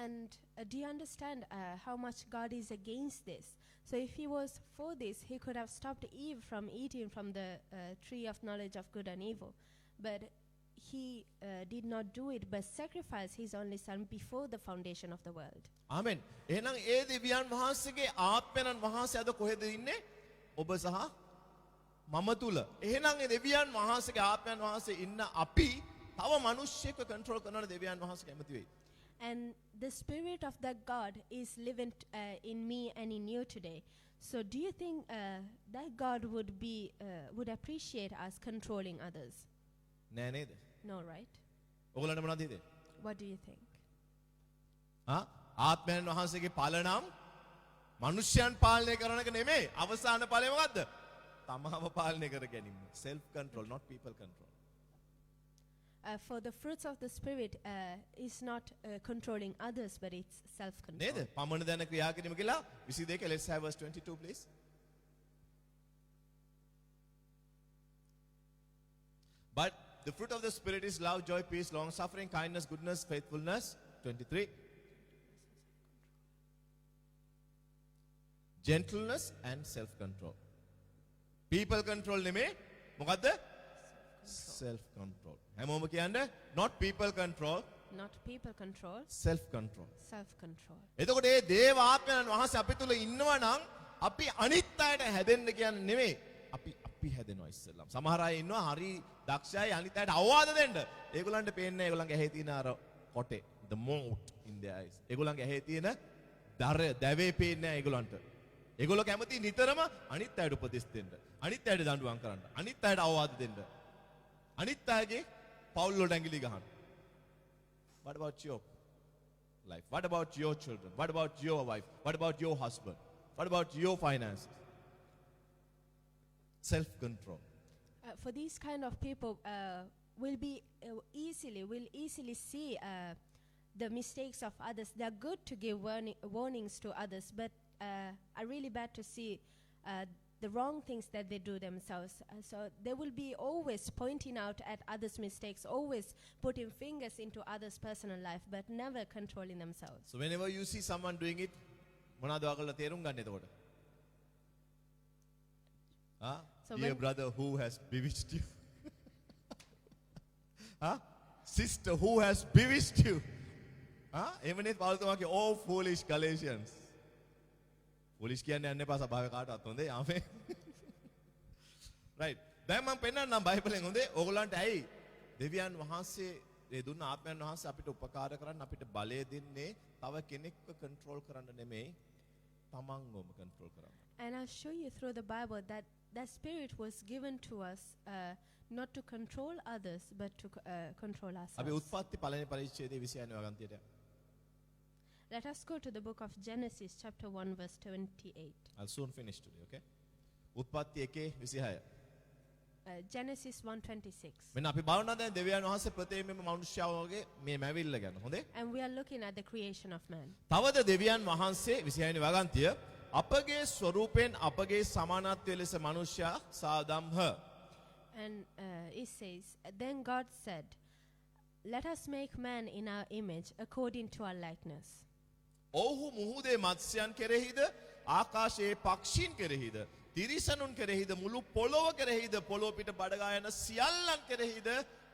And do you understand how much God is against this? So if He was for this, He could have stopped Eve from eating from the tree of knowledge of good and evil. But He did not do it, but sacrificed His only Son before the foundation of the world. ආමෙන්. එහෙනම් ඒ දෙවියන් වහන්සේගේ ආත්මයන් වහන්සේ අද කොහෙද ඉන්නේ? ඔබ සහ මම තුල. එහෙනම් ඒ දෙවියන් වහන්සේගේ ආත්මයන් වහන්සේ ඉන්න අපි තව මිනිස්සෙක්ව control කරනවද දෙවියන් වහන්සේ කැමති වෙයි? And the Spirit of that God is living in me and in you today. So do you think that God would appreciate us controlling others? නෑ නේද? No, right? ඔයගොල්ලන්ට මොනවද හිතේ? What do you think? ආත්මයන් වහන්සේගේ ඵලනම් මිනිස්යන් පාලනය කරන එක නෙමෙයි. අවසාන ඵලය මොකද්ද? තමාව පාලනය කර ගැනීම. Self control, not people control. For the fruits of the Spirit is not controlling others, but it's self-control. නේද? පමණ දැන ක්‍රියා කිරීම කියලා 22 let's have verse 22 please. But the fruit of the Spirit is love, joy, peace, long suffering, kindness, goodness, faithfulness. 23. Gentleness and self-control. People control නෙමේ. මොකද්ද? Self-control. හැමෝම කියන්නේ not people control, Not people control, self-control. self-control. එතකොට මේ දේව ආත්මයන් වහන්සේ අපි තුල ඉන්නවා නම් අපි අනිත් අයට හැදෙන්න කියන්නේ නෙමෙයි. අපි හැදෙනවා ඉස්සෙල්ලාම. සමහර අය ඉන්නවා හරි දක්ෂයි අනිත් අයට අවවාද දෙන්න. ඒගොල්ලන්ට පේන්නේ ඒගොල්ලන්ගේ ඇහි තියෙන අර කොටේ, the moat in their eyes. ඒගොල්ලන්ගේ ඇහි තියෙන දැවේ පේන්නේ නැහැ ඒගොල්ලන්ට. ඒගොල්ලෝ කැමති නිතරම අනිත් අයට උපදෙස් දෙන්න. අනිත් අයට දඬුවම් කරන්න. අනිත් අයට අවවාද දෙන්න. අනිත් අයගේ පවුල් වලට ඇඟිලි ගහන්න. What about your life? What about your children? What about your wife? What about your husband? What about your finances? Self-control. For these kind of people, will easily see the mistakes of others. They are good to give warnings to others, but are really bad to see the wrong things that they do themselves. So they will be always pointing out at others' mistakes, always putting fingers into others' personal life, but never controlling themselves. So whenever you see someone doing it, මොනවද ඔයාලා තේරුම් ගන්න එතකොට? So Dear when- brother, who has bewitched you? Sister, who has bewitched you? එවනේ පවුල්තුමාගේ all foolish Galatians. Foolish කියන්නේ යන්න එපා සභාවේ කාටවත් හොඳේ. ආමේ. Right. දැන් මම පෙන්නන්නම් බයිබලෙන් හොඳේ. ඕගොල්ලන්ට ඇයි දෙවියන් වහන්සේ ඒ දුන්න ආත්මයන් වහන්සේ අපිට උපකාර කරන්න අපිට බලය දෙන්නේ තව කෙනෙක්ව control කරන්න නෙමෙයි තමන්වම control කරන්න. And I'll show you through the Bible that that spirit was given to us not to control others, but to control අපි ourselves. උත්පත්ති පළවෙනි පරිච්ඡේදයේ 29 වගන්තියට. Let us go to the book of Genesis, chapter 1, verse 28. I'll soon finish today, okay? උත්පත්ති 1:26. Genesis 1:26. මෙන්න අපි බලනවා දැන් දෙවියන් වහන්සේ ප්‍රථමයෙන්ම මනුෂ්‍යයාගේ මේ මැවිල්ල ගැන. හොඳේ? And we are looking at the creation of man. තවද දෙවියන් වහන්සේ 26 වෙනි වගන්තිය අපගේ ස්වරූපයෙන් අපගේ සමානත්වය ලෙස මනුෂ්‍යයා සාදම්හ. And it says, Then God said, Let us make man in our image, according to our likeness. ඔව්හු මුහුදේ මත්ස්‍යයන් කෙරෙහිද ආකාශයේ පක්ෂීන් කෙරෙහිද තිරිසනුන් කෙරෙහිද මුළු පොළොව කෙරෙහිද පොළොව පිට බඩගා යන සියල්ලන් කෙරෙහිද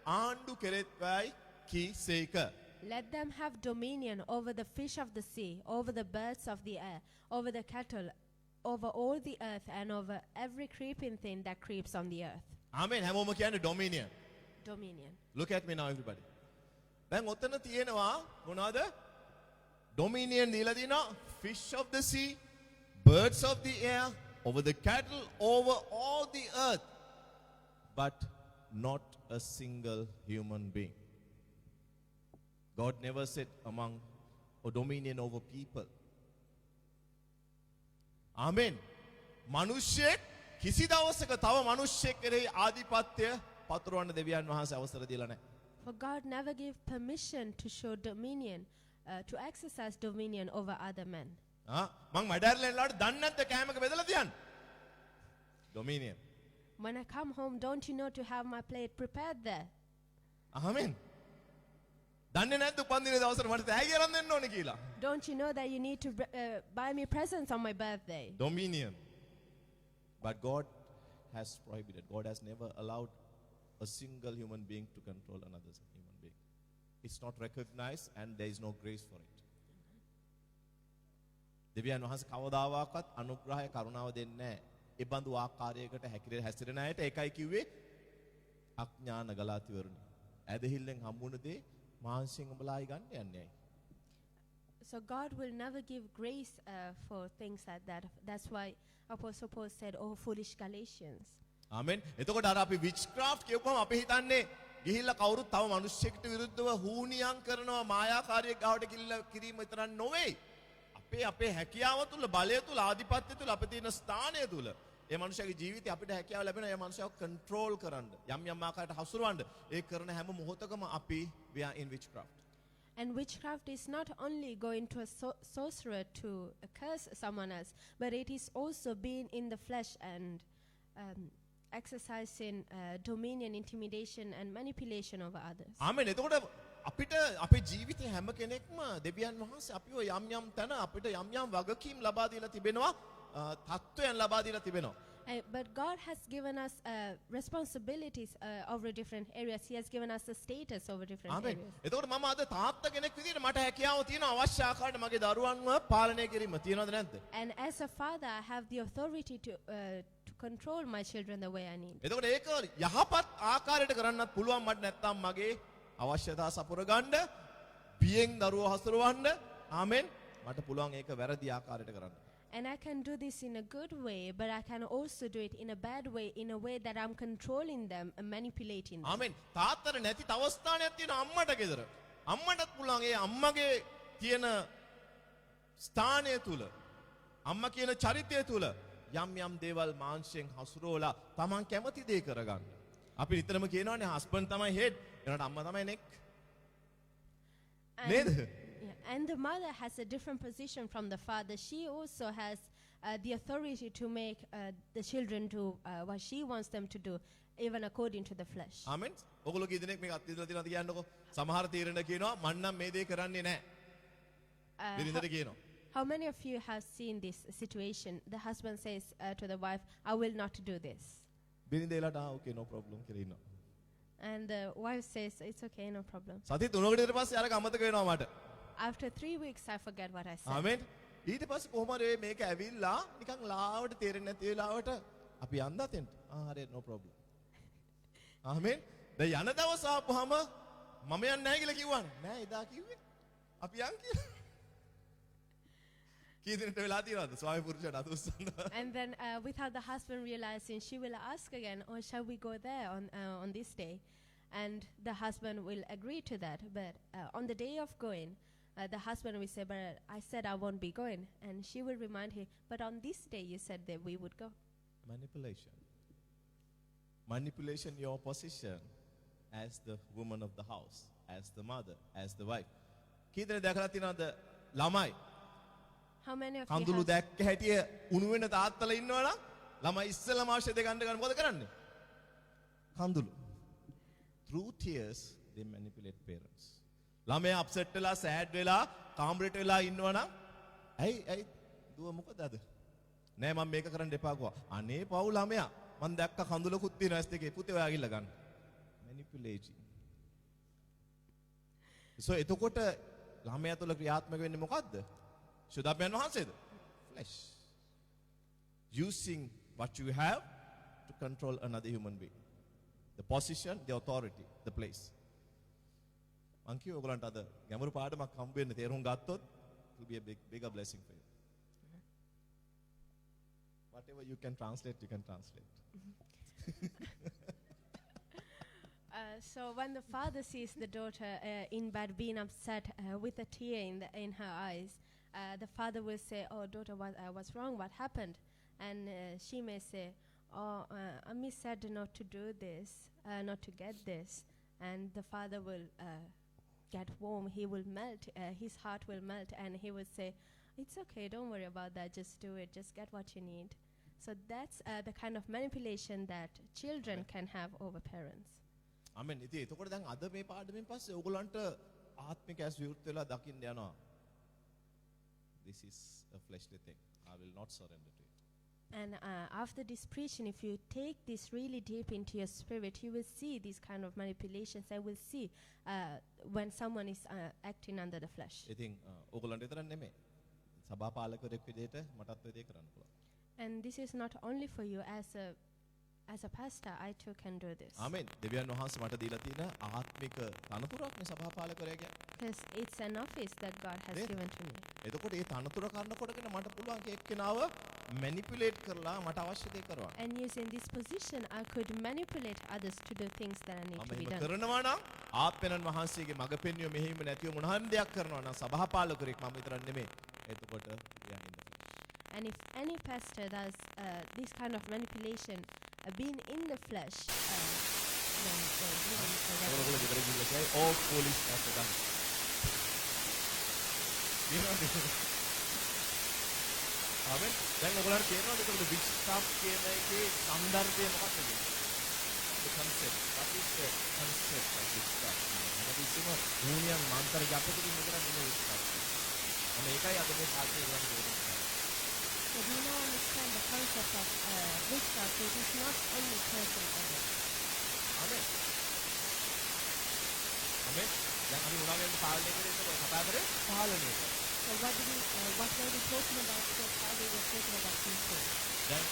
ආණ්ඩු කෙරෙත්වයි කීසේක. Let them have dominion over the fish of the sea, over the birds of the air, over the cattle, over all the earth, and over every creeping thing that creeps on the earth. ආමෙන් හැමෝම කියන්නේ dominion. Dominion. Look at me now everybody. දැන් ඔතන තියෙනවා මොනවද? Dominion දීලා දිනවා fish of the sea, birds of the air, over the cattle, over all the earth, but not a single human being. God never said among or dominion over people. Amen. මනුෂ්‍යෙක් කිසි දවසක තව මනුෂ්‍යෙක් කෙරෙහි ආධිපත්‍ය පතුරවන්න දෙවියන් වහන්සේ අවසර දීලා නැහැ. For God never gave permission to show dominion, to exercise dominion over other men. මං මඩර්ලෙන්ලාට දන්නේ නැද්ද කෑමක බෙදලා තියන්න? Dominion. When I come home, don't you know to have my plate prepared there? ආමෙන්. දන්නේ නැද්ද උපන්දිනේ දවසට මට තෑගි අරන් දෙන්න ඕනේ කියලා? Don't you know that you need to buy me presents on my birthday? Dominion. But God has prohibited. God has never allowed a single human being to control another human being. It's not recognized and there is no grace for it. දෙවියන් වහන්සේ කවදාවත් අනුග්‍රහය කරුණාව දෙන්නේ නැහැ. ඒ බඳු ආකාරයකට හැසිරෙන අයට ඒකයි කිව්වේ අඥාන ගලාතිවරුනි. ඇදහිල්ලෙන් හම්බුන දේ මාංශයෙන් උඹලායි ගන්න යන්නේ. So God will never give grace for things like that. That's why Apostle Paul said, "Oh, foolish Galatians." ආමෙන්. එතකොට අර අපි witchcraft කියපුවම අපි හිතන්නේ ගිහිල්ලා කවුරුත් තව මිනිස්සෙකුට විරුද්ධව හූනියම් කරනවා මායාකාරී ගාවට කිරීම විතරක් නොවේ. අපේ හැකියාව තුල බලය තුල ආධිපත්‍ය තුල අපේ තියෙන ස්ථානය තුල ඒ මනුස්සයාගේ ජීවිතය අපිට හැකියාව ලැබෙනවා ඒ මනුස්සයාව කන්ට්‍රෝල් කරන්න. යම් යම් ආකාරයට හසුරවන්න. ඒ කරන හැම මොහොතකම අපි we are in witchcraft. And witchcraft is not only going to a sorcerer to curse someone else, but it is also being in the flesh and exercising dominion, intimidation, and manipulation over others. ආමෙන්. එතකොට අපිට අපේ ජීවිතේ හැම කෙනෙක්ම දෙවියන් වහන්සේ අපිව යම් යම් තැන අපිට යම් යම් වගකීම් ලබා දීලා තිබෙනවා, තත්ත්වයන් ලබා දීලා තිබෙනවා. But God has given us responsibilities over different areas. He has given us a status over different amen. areas. එතකොට මම අද තාත්තා කෙනෙක් විදිහට මට හැකියාව තියෙනවා අවශ්‍ය ආකාරයට මගේ දරුවන්ව පාලනය කිරීම තියෙනවද නැද්ද? And as a father, I have the authority to control my children the way I need. එතකොට ඒක යහපත් ආකාරයට කරන්නත් පුළුවන් මට නැත්තම් මගේ අවශ්‍යතා සපුර ගන්න බියෙන් දරුවෝ හසුරවන්න ආමෙන් මට පුළුවන් ඒක වැරදි ආකාරයට කරන්න. And I can do this in a good way, but I can also do it in a bad way, in a way that I'm controlling them and manipulating them. ආමෙන්. තාත්තට නැති තව ස්ථානයක් තියෙන අම්මට ගෙදර. අම්මටත් පුළුවන් ඒ අම්මගේ තියෙන ස්ථානය තුල අම්මා කියන චරිතය තුල යම් යම් දේවල් මාංශයෙන් හසුරවලා Taman කැමති දේ කරගන්න. අපි නිතරම කියනවානේ හස්බන්ඩ් තමයි හෙඩ්. එනකොට අම්මා තමයි නෙක්. නේද? And the mother has a different position from the father. She also has the authority to make the children do what she wants them to do, even according to the flesh. ආමෙන්. ඔයගොල්ලෝ කී දෙනෙක් මේක අත්විඳලා තියෙනවද කියන්නකෝ. සමහර තීරණ කියනවා මන් නම් මේ දේ කරන්නේ නැහැ. බිරිඳට කියනවා. How many of you have seen this situation? The husband says to the wife, I will not do this. බිරිඳේලාට okay no problem කියලා ඉන්නවා. And the wife says, it's okay, no problem. සති 3කට ඊට පස්සේ අරක අමතක වෙනවා මට. After 3 weeks, I forget what I said. ආමෙන්. ඊට පස්සේ කොහොමද මේක ඇවිල්ලා නිකන් ලාවට තේරෙන්නේ නැති වෙලාවට අපි යන්දා තෙන්ට. හරි no problem. ආමෙන්. දැන් යන දවස් ආපුවාම මම යන්නේ නැහැ කියලා කිව්වනේ. නෑ එදා කිව්වේ. අපි යන් කියලා. කී දිනට වෙලා තියෙනවද ස්වාමි පුරුෂයාට අත උස්සන්න? And then without the husband realizing, she will ask again, or shall we go there on this day? And the husband will agree to that. But on the day of going, the husband will say, but I said I won't be going. And she will remind him, but on this day you said that we would go. Manipulation. Manipulation your position as the woman of the house, as the mother, as the wife. කී දෙනෙක් දැකලා තියෙනවද ළමයි How many of කඳුළු you have දැක්ක හැටිය උණු වෙන තාත්තලා ඉන්නවනම් ළමයි ඉස්සෙල්ලාම අවශ්‍ය දේ ගන්න මොකද කරන්නේ? කඳුළු. Through tears they manipulate parents. ළමයා අප්සෙට් වෙලා සෑඩ් වෙලා කාමරේට වෙලා ඉන්නවනම් ඇයි දුව මොකද අද? නෑ මම මේක කරන්න එපා කිව්වා. අනේ පව් ළමයා මම දැක්ක කඳුලකුත් තියෙනවා ඇස් දෙකේ පුතේ ඔයා ගිහලා ගන්න. Manipulating. So එතකොට ළමයා තුළ ක්‍රියාත්මක වෙන්නේ මොකද්ද? ශුද්ධාත්මයන් වහන්සේද? Flesh. Using what you have to control another human being. The position, the authority, the place. මං කියව ඔයගලන්ට අද ගැඹුරු පාඩමක් හම්බ වෙන්න තේරුම් ගත්තොත් it will be a bigger blessing for you. Whatever you can translate, you can translate. So when the father sees the daughter in bed being upset with a tear in her eyes, the father will say, oh daughter, what's wrong, what happened? And she may say, oh Ami said not to do this, not to get this. And the father will get warm, he will melt, his heart will melt, and he will say, it's okay, don't worry about that, just do it, just get what you need. So that's the kind of manipulation that children can have over parents. ආමෙන්. ඉතින් එතකොට දැන් අද මේ පාඩමෙන් පස්සේ ඔයගලන්ට ආත්මික ඇස් විවෘත වෙලා දකින්න යනවා. This is a fleshly thing. I will not surrender to it. And after this preaching, if you take this really deep into your spirit, you will see these kind of manipulations. I will see when someone is acting under the flesh. ඉතින් ඔයගලන්ට විතරක් නෙමෙයි. සභාපාලකයෙක් විදිහට මටත් ඔය දේ කරන්න පුළුවන්. And this is not only for you as a pastor, I too can do this. ආමෙන්. දෙවියන් වහන්සේ මට දීලා තියෙන ආත්මික තනතුරක් නේ සභාපාලකරයා කියන්නේ. Because it's an office that God has Yeah. given to me. එතකොට මේ තනතුර කරනකොටගෙන මට පුළුවන් එක්කෙනාව මැනිපියුලේට් කරලා මට අවශ්‍ය දේ කරවන්න. And using this position, I could manipulate others to do things that I need to be මම done. කරනවා නම් ආත්මයන් වහන්සේගේ මඟ පෙන්වීම මෙහෙම නැතිව මොන හරි දෙයක් කරනවා නම් සභාපාලකරෙක් මම විතරක් නෙමෙයි. එතකොට we are in the flesh. And if any pastor does this kind of manipulation, being in the flesh, then they're giving a weapon. ඔයගොල්ලෝ ගෙදර ගිහිල්ලා කියයි ඕ පොලිස් ඇස්ස ගන්න. ආමෙන්. දැන් ඔයගොල්ලන්ට තේරෙනවද ඒකට වික්ෂාප් කියන එකේ සම්දර්භය මොකක්ද කියන්නේ? The concept. What is the concept of witchcraft? හැමතිස්සෙම මූණියන් මන්තර ජපකකින් විතරක් නෙමෙයි witchcraft. අන්න ඒකයි අද මේ සාකච්ඡා කරන්න ඕනේ. So do you now understand the concept of witchcraft? It is not only cursing others. ආමෙන්. ආමෙන්. දැන් අපි උනාගෙන් පාලනය කරේ ඒක කතා කරේ පාලනය කරා. So what were we talking about? So how we were talking about control. දැන්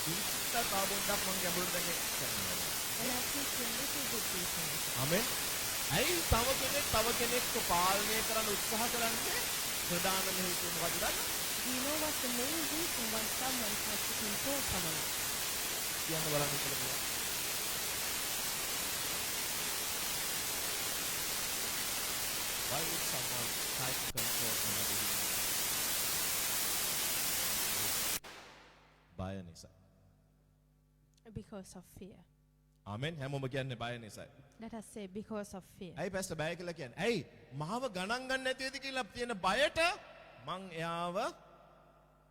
කිසිත් ආවොන්දක් මම ගැඹුරට දැන් කියනවා. And I think a little bit deeper. ආමෙන්. ඇයි තව කෙනෙක්ව පාලනය කරන්න උත්සාහ කරන්නේ? ප්‍රධානම හේතුව මොකක්ද? Do you know what's the main reason why someone tries to control someone else? කියන්න බලන්න කියලා. Why would someone try to control another human? බය නිසා. Because of fear. ආමෙන්. හැමෝම කියන්නේ බය නිසායි. Let us say because of fear. ඇයි පැස්ටර් බය කියලා කියන්නේ? ඇයි මාව ගණන් ගන්න නැති වෙද කියලා තියෙන බයට මං එයාව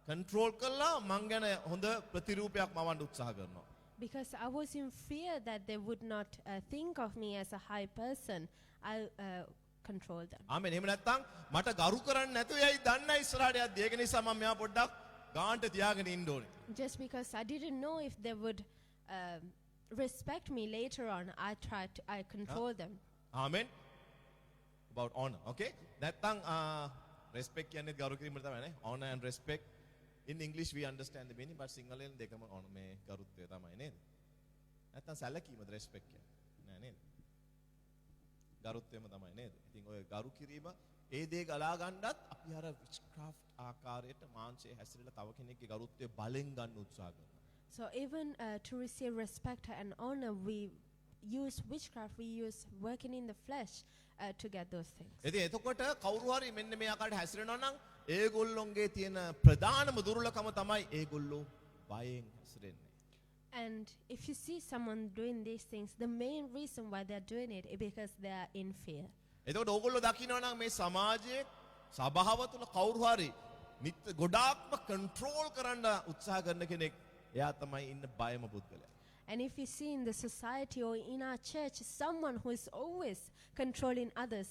කන්ට්‍රෝල් කළා මං ගැන හොඳ ප්‍රතිරූපයක් මවන්න උත්සාහ කරනවා. Because I was in fear that they would not think of me as a high person, I control them. ආමෙන්. එහෙම නැත්නම් මට ගරු කරන්නේ නැතුව යයි දන්න ඉස්සරහට යද්දී ඒක නිසා මම මෙයා පොඩ්ඩක් ගාන්ට තියාගෙන ඉන්න ඕනේ. Just because I didn't know if they would respect me later on, I control them. Amen. About honor, okay? නැත්නම් respect කියන්නේ ගරු කිරීම තමයි නේ. Honor and respect. In English we understand the meaning, but සිංහලෙන් දෙකම honor මේ ගරුත්වය තමයි නේද? නැත්නම් සැලකීමද respect කියන්නේ? නෑ නේද? ගරුත්වයම තමයි නේද? ඉතින් ඔය ගරු කිරීම ඒ දේ ගලා ගන්නත් අපි අර witchcraft ආකාරයට මාංශයේ හැසිරෙලා තව කෙනෙක්ගේ ගරුත්වය බලෙන් ගන්න උත්සාහ කරනවා. So even to receive respect and honor, we use witchcraft, we use working in the flesh to get those things. ඉතින් එතකොට කවුරු හරි මෙන්න මේ ආකාරයට හැසිරෙනවා නම් ඒගොල්ලොන්ගේ තියෙන ප්‍රධානම දුර්ලභම තමයි ඒගොල්ලෝ බයෙන් හැසිරෙන්නේ. And if you see someone doing these things, the main reason why they're doing it is because they are in fear. එතකොට ඕගොල්ලෝ දකිනවා නම් මේ සමාජයේ සභාව තුළ කවුරු හරි ගොඩාක්ම කන්ට්‍රෝල් කරන්න උත්සාහ කරන කෙනෙක් එයා තමයි ඉන්න බයම පුද්ගලයා. And if you see in the society or in our church someone who is always controlling others,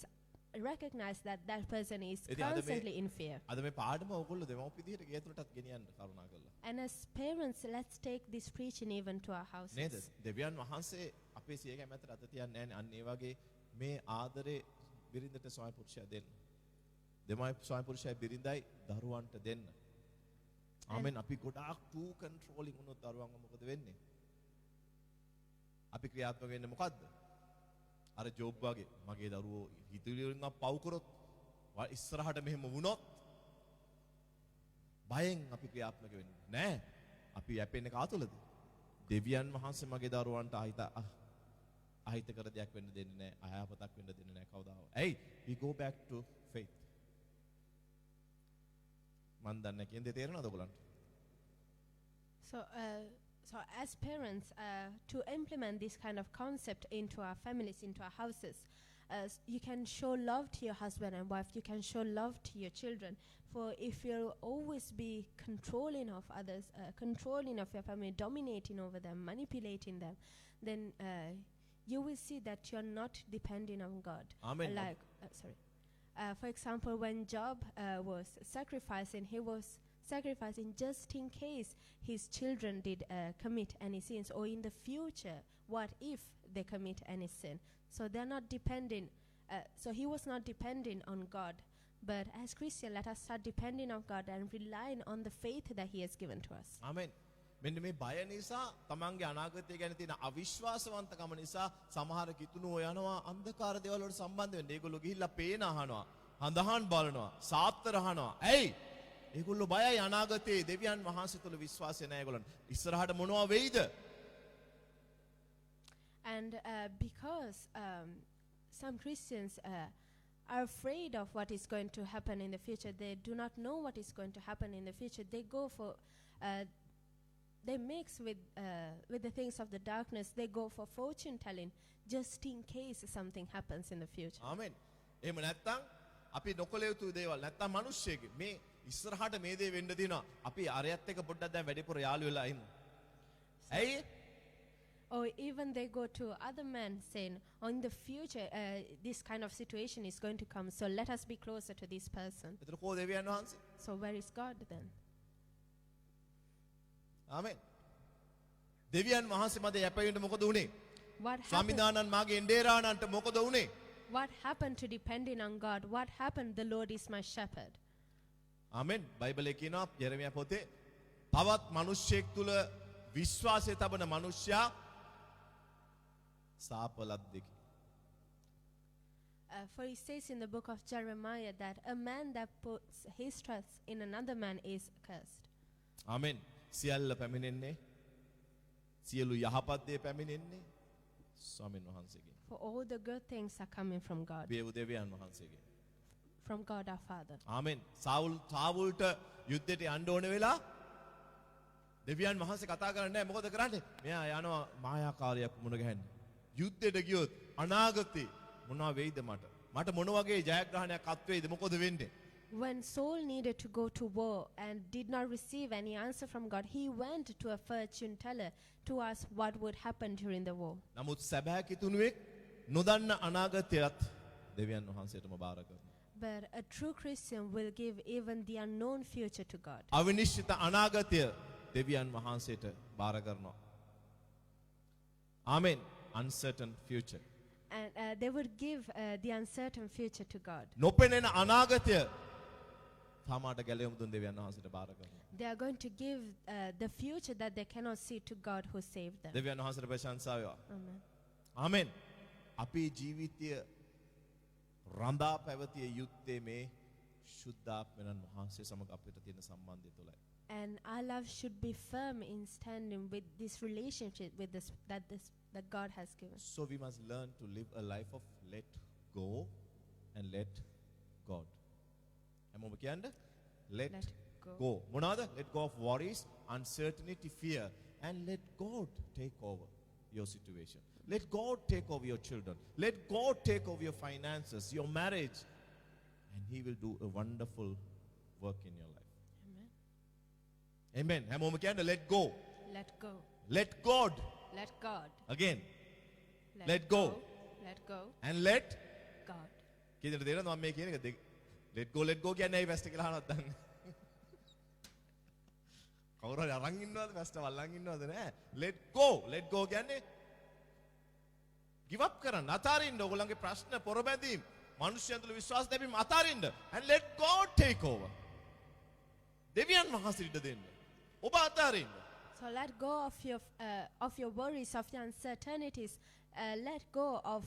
recognize that that person is constantly in fear. අද මේ පාඩම ඕගොල්ලෝ දෙමව්පිය විදිහට ගේ තුලටත් ගෙනියන්න කරුණා කරලා. And as parents, let's take this preaching even to our houses. නේද? දෙවියන් වහන්සේ අපේ සියගේ මැතට අත තියන්නේ නැහැ නේ. අන්න ඒ වගේ මේ ආදරේ බිරිඳට ස්වාමි පුරුෂයා දෙන්න. දෙමයි ස්වාමි පුරුෂයා බිරිඳයි දරුවන්ට දෙන්න. ආමෙන්. අපි ගොඩාක් too controlling වුණොත් දරුවන්ව මොකද වෙන්නේ? අපි ක්‍රියාත්මක වෙන්නේ මොකද්ද? අර ජෝබ් වගේ මගේ දරුවෝ හිතුවලින් පව් කරොත් ඉස්සරහට මෙහෙම වුණොත් බයෙන් අපි ක්‍රියාත්මක වෙන්නේ නෑ. අපි යැපෙන්නේ කාතුලද? දෙවියන් වහන්සේ මගේ දරුවන්ට අහිතකර දෙයක් වෙන්න දෙන්නේ නෑ. අයහපතක් වෙන්න දෙන්නේ නෑ කවදාවත්. ඇයි? We go back to faith. මන් දන්නේ කියන්නේ තේරෙනවද ඔයගලන්ට? So as parents, to implement this kind of concept into our families, into our houses, you can show love to your husband and wife, you can show love to your children. For if you'll always be controlling of others, controlling of your family, dominating over them, manipulating them, then you will see that you're not depending on God. Amen. For example, when Job was sacrificing, he was sacrificing just in case his children did commit any sins, or in the future, what if they commit any sin. So they're not depending, so he was not depending on God. But as Christians, let us start depending on God and relying on the faith that he has given to us. Amen. මෙන්න මේ බය නිසා තමන්ගේ අනාගතය ගැන තියෙන අවිශ්වාසවන්තකම නිසා සමහර කිතුණෝ යනවා අන්ධකාර දේවල් වලට සම්බන්ධ වෙන්න. ඒගොල්ලෝ ගිහිල්ලා පේන අහනවා, හඳහන් බලනවා, සාත්‍තර අහනවා. ඇයි? ඒගොල්ලෝ බයයි අනාගතේ දෙවියන් වහන්සේ තුල විශ්වාසය නැහැ ඒගොල්ලන්ට. ඉස්සරහට මොනවා වෙයිද? And because some Christians are afraid of what is going to happen in the future. They do not know what is going to happen in the future. They go for, they mix with the things of the darkness. They go for fortune telling just in case something happens in the future. ආමෙන්. එහෙම නැත්තම් අපි නොකළ යුතු දේවල් නැත්තම් මිනිස්සෙක් මේ ඉස්සරහට මේ දේ වෙන්න දිනවා. අපි අරයත් එක්ක පොඩ්ඩක් දැන් වැඩිපුර යාළු වෙලා ඉමු. ඇයි? Or even they go to other men saying, oh, in the future, this kind of situation is going to come, so let us be closer to this person. එතන කෝ දෙවියන් වහන්සේ? So where is God then? ආමෙන්. දෙවියන් වහන්සේ මත යැපෙන්න මොකද උනේ? What happened, ස්වාමිදානන් මාගේ එන්ඩේරානන්ට මොකද උනේ? what happened to depending on God? What happened? The Lord is my shepherd. ආමෙන්. බයිබලයේ කියනවා යෙරමියා පොතේ තවත් මිනිස්සෙක් තුල විශ්වාසය තබන මිනිසයා සාපලද්දකි. For it says in the book of Jeremiah that a man that puts his trust in another man is cursed. ආමෙන්. සියල්ල පැමිණෙන්නේ සියලු යහපත් දේ පැමිණෙන්නේ ස්වාමීන් වහන්සේගෙන්. For all the good things are coming from God, දේව දෙවියන් වහන්සේගෙන්. from God our Father. ආමෙන්. සාවුල්ට යුද්ධයට යන්න ඕන වෙලා දෙවියන් වහන්සේ කතා කරන්නේ නැහැ. මොකද කරන්නේ? මෙයා යනවා මායාකාරයක් මුණ ගැහෙන්න. යුද්ධයට ගියොත් අනාගතේ මොනවා වෙයිද මට? මට මොන වගේ ජයග්‍රහණයක් අත් වෙයිද? මොකද වෙන්නේ? When Saul needed to go to war and did not receive any answer from God, he went to a fortune teller to ask what would happen during the war. නමුත් සැබෑ කිතුණුවෙක් නොදන්න අනාගතයත් දෙවියන් වහන්සේටම බාර කරනවා. But a true Christian will give even the unknown future to God. අවිනිශ්චිත අනාගතය දෙවියන් වහන්සේට බාර කරනවා. ආමෙන්. Uncertain future. And they would give the uncertain future to God. නොපෙනෙන අනාගතය තාමාට ගැලවෙමු දුන් දෙවියන් වහන්සේට බාර කරනවා. They are going to give the future that they cannot see to God who saved them. දෙවියන් වහන්සේට ප්‍රශංසා වේවා. Amen. ආමෙන්. අපේ ජීවිතය රඳා පැවතිය යුත්තේ මේ ශුද්ධාත්මයන් වහන්සේ සමග අපිට තියෙන සම්බන්ධය තුළයි. And our love should be firm in standing with this relationship with this that God has given. So we must learn to live a life of let go and let God. හැමෝම කියන්නේ let Let go. go. මොනවාද? Let go of worries, uncertainty, fear and let God take over your situation. Let God take over your children. Let God take over your finances, your marriage and he will do a wonderful work in your life. Amen. Amen. හැමෝම කියන්නේ let go. Let go. Let God. Let God. Again. Let go. Let go. And let God. කීයද තේරෙනවද මම මේ කියන එක? let go කියන්නේ ඇයි වැස්ට කියලා අහනවද දන්නේ? කවුරු හරි අරන් ඉන්නවද වැස්ට වල්ලන් ඉන්නවද නෑ? let go කියන්නේ give up කරන්න අතාරින්න ඔයගොල්ලන්ගේ ප්‍රශ්න පොරබැඳීම් මිනිස්යන් තුළ විශ්වාස දැබීම අතාරින්න and let God take over. දෙවියන් වහන්සේ ඉඩ දෙන්න. ඔබ අතාරින්න. So let go of your worries, of your uncertainties. Let go of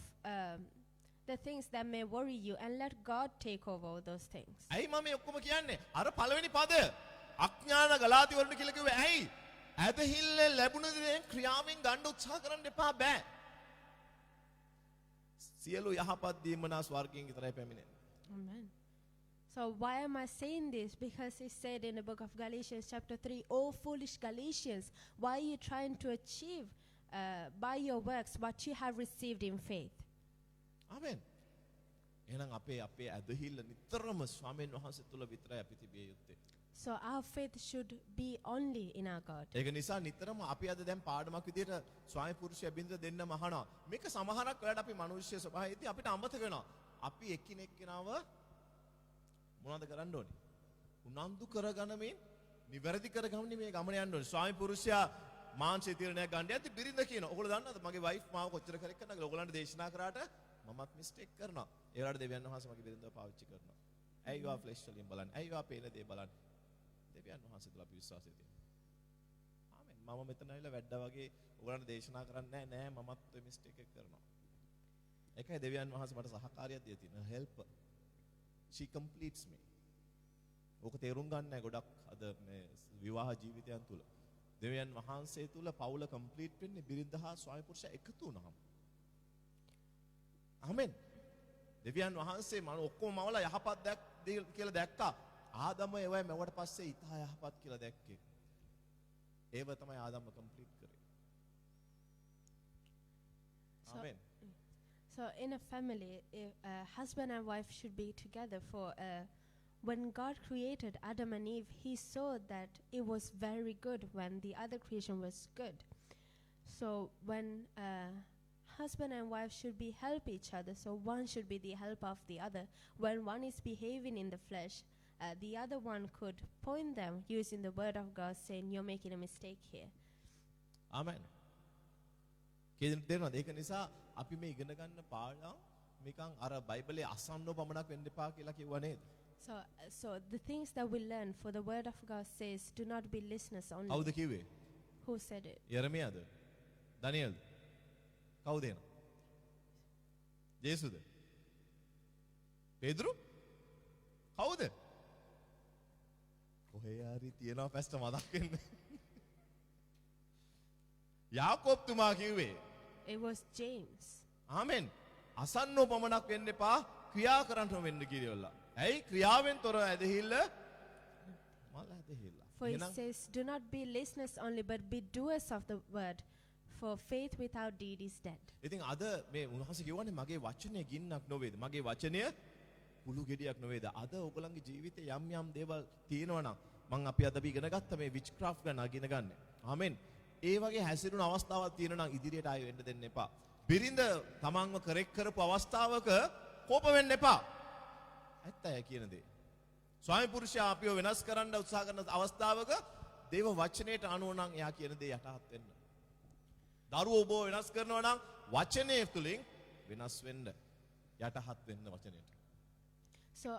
the things that may worry you, and let God take over all those things. ඇයි මම මේ ඔක්කොම කියන්නේ? අර පළවෙනි පදය අඥාන ගලාති වලට කියලා කිව්වේ ඇයි? ඇදහිල්ල ලැබුණ දේ ක්‍රියාවෙන් ගන්න උත්සාහ කරන්න එපා බෑ. සියලු යහපත් දීමනා ස්වර්ගයෙන් විතරයි පැමිණෙන්නේ. Amen. So why am I saying this? Because it said in the book of Galatians chapter 3, "O foolish Galatians, why are you trying to achieve by your works what you have received in faith?" ආමෙන්. එහෙනම් අපේ ඇදහිල්ල නිතරම ස්වාමීන් වහන්සේ තුල විතරයි අපි තිබිය යුත්තේ. So our faith should be only in our God. ඒක නිසා නිතරම අපි අද දැන් පාඩමක් විදියට ස්වාමි පුරුෂය බින්ද දෙන්නම අහනවා. මේක සමහරක් වෙලාවට අපි මිනිස්සු ස්වභාවයේදී අපිට අමතක වෙනවා. අපි එක්කිනෙක්කනව මොනවද කරන්න ඕනේ? උනන්දු කරගනමින් නිවැරදි කරගන්නේ මේ ගමන යන්න ඕනේ. ස්වාමි පුරුෂයා මාංශය තීරණයක් ගන්න යද්දි බිරිඳ කියනවා. ඔයගොල්ලෝ දන්නවද මගේ වයිෆ් මාව කොච්චර කරේ කරනවද කියලා? ඔයගොල්ලන්ට දේශනා කරාට මමත් මිස්ටේක් කරනවා. ඒ වෙලාවට දෙවියන් වහන්සේ මගේ බිරිඳව පාවිච්චි කරනවා. ඇයි වා ෆ්ලෙෂ් වලින් බලන්න. ඇයි වා පේන දේ බලන්න. දෙවියන් වහන්සේ තුල අපි විශ්වාසය තියෙනවා. ආමෙන්. මම මෙතන ඇවිල්ලා වැඩ වගේ ඔයගොල්ලන්ට දේශනා කරන්නේ නැහැ. මමත් ඔය මිස්ටේක් එක කරනවා. ඒකයි දෙවියන් වහන්සේ මට සහකාරියක් දීලා තියෙනවා. helper. She completes me. ඕක තේරුම් ගන්න නැහැ ගොඩක් අද මේ විවාහ ජීවිතයන් තුල. දෙවියන් වහන්සේ තුල පවුල කම්ප්ලීට් වෙන්නේ බිරිඳ හා ස්වාමි පුරුෂයා එකතු වුණාම. ආමෙන්. දෙවියන් වහන්සේ මම ඔක්කොම මවලා යහපත් කියලා දැක්කා. ආදම ඒවයි මැවුවට පස්සේ ඊට යහපත් කියලා දැක්කේ. ඒව තමයි ආදම්ම කම්ප්ලීට් කරේ. So- amen. So, in a family, husband and wife should be together for. When God created Adam and Eve, He saw that it was very good when the other creation was good. So, when husband and wife should be help each other, so one should be the help of the other. When one is behaving in the flesh, the other one could point them using the word of God, saying, "You're making a mistake here." ආමෙන්. තේරෙනවද? ඒක නිසා අපි මේ ඉගෙන ගන්න පාඩම් නිකන් අර බයිබලයේ අසන්නව පමණක් වෙන්න එපා කියලා කිව්වා නේද? So the things that we learn, for the word of God says, do not be listeners only. කවුද කිව්වේ? Who said it? යරමියාද? දනියෙල්ද? කවුද එන? ජේසුද? පේදුරු? කවුද? කොහේ හරි තියනවා පැස්ට මතක් වෙන්න. යාකෝබ් තුමා කිව්වේ. It was James. ආමෙන්. අසන්නෝ පමණක් වෙන්න එපා ක්‍රියා කරන්න වෙන්න කියලා. ඇයි ක්‍රියාවෙන් තොර ඇදහිල්ල මල ඇදහිල්ල. For it says, do not be listeners only, but be doers of the word. For faith without deed is dead. ඉතින් අද මේ උන්වහන්සේ කියවනේ මගේ වචනේ ගින්නක් නොවේද? මගේ වචනය කුළු ගෙඩියක් නොවේද? අද ඔයගලන්ගේ ජීවිතේ යම් යම් දේවල් තියෙනවා නම් මම අපි අද ඉගෙන ගත්ත මේ විච්ක්‍රාෆ්ට් ගැන ඉගෙන ගන්න. ආමෙන්. ඒ වගේ හැසිරුණු අවස්ථාවක් තියෙනවා නම් ඉදිරියට ආයෙ වෙන්න දෙන්න එපා. බිරිඳ තමන්ව කරෙක් කරපු අවස්ථාවක කෝප වෙන්න එපා. ඇත්තයි කියන දේ. ස්වාමි පුරුෂයා අපිව වෙනස් කරන්න උත්සාහ කරන අවස්ථාවක දේව වචනයට අනුව නම් එයා කියන දේ යටහත් වෙන්න. දරුවෝ ඔබ වෙනස් කරනවා නම් වචනය තුලින් වෙනස් වෙන්න යටහත් වෙන්න වචනයට. So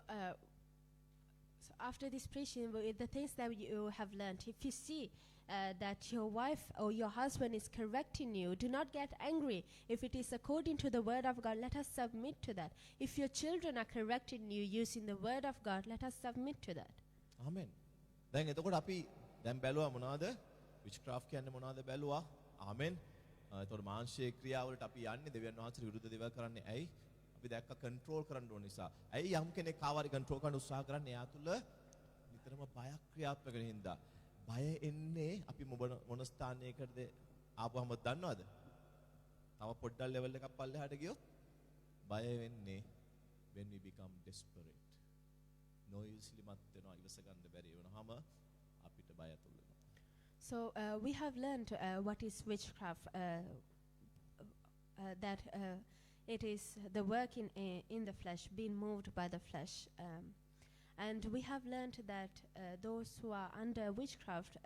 after this preaching, the things that you have learned, if you see that your wife or your husband is correcting you, do not get angry. If it is according to the word of God, let us submit to that. If your children are correcting you using the word of God, let us submit to that. ආමෙන්. දැන් එතකොට අපි දැන් බැලුවා මොනවද? විච්ක්‍රාෆ්ට් කියන්නේ මොනවද බැලුවා? ආමෙන්. එතකොට මාංශයේ ක්‍රියාවලට අපි යන්නේ දෙවියන් වහන්සේට විරුද්ධ දේවල් කරන්නේ ඇයි? අපි දැක්ක කන්ට්‍රෝල් කරන්න ඕන නිසා. ඇයි යම් කෙනෙක් කාවාරි කන්ට්‍රෝල් කරන්න උත්සාහ කරන්නේ? එයා තුල නිතරම බයක් ක්‍රියාත්මක වෙන හින්දා. බය එන්නේ අපි මොන ස්ථානයකටද ආපුවම දන්නවද? තව පොඩ්ඩක් ලෙවල් එකක් පල්ලෙහාට ගියොත් බය වෙන්නේ when we become desperate. නොයිස්ලිමත් වෙනවා ඉවස ගන්න බැරි වෙනවම අපිට බය ඇතුල් වෙනවා. So we have learned what is witchcraft, that it is the work in the flesh, being moved by the flesh. And we have learned that those who are under witchcraft,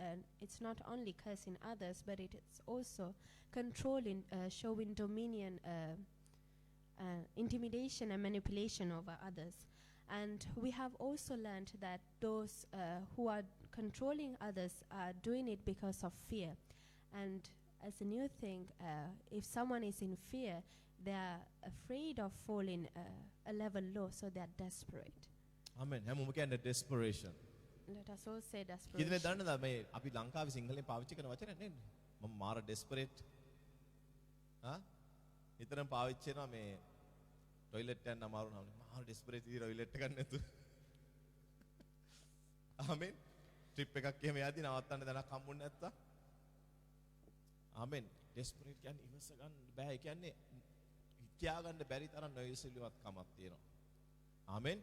it's not only cursing others, but it is also controlling, showing dominion, intimidation and manipulation over others. And we have also learned that those who are controlling others are doing it because of fear. And as a new thing, if someone is in fear, they are afraid of falling a level low, so they are desperate. ආමෙන්. හැමෝම කියන්නේ desperation. Let us all say කිදෙනේ desperation. දන්නද මේ අපි ලංකාවේ සිංහලෙන් පාවිච්චි කරන වචන නේද? මම මාර desperate. නිතරම පාවිච්චි කරනවා මේ টয়ලට් යන්න අමාරු නම් මාර desperate ඉතින් টয়ලට් එකක් නැතු. ආමෙන්. ට්‍රිප් එකක් එහෙම යද්දි නවත්තන්න දැනක් හම්බුනේ නැත්තා. ආමෙන්. desperate කියන්නේ ඉවස ගන්න බෑ. ඒ කියන්නේ හිතා ගන්න බැරි තරම් නොයසලිවත් කමක් තියෙනවා. ආමෙන්.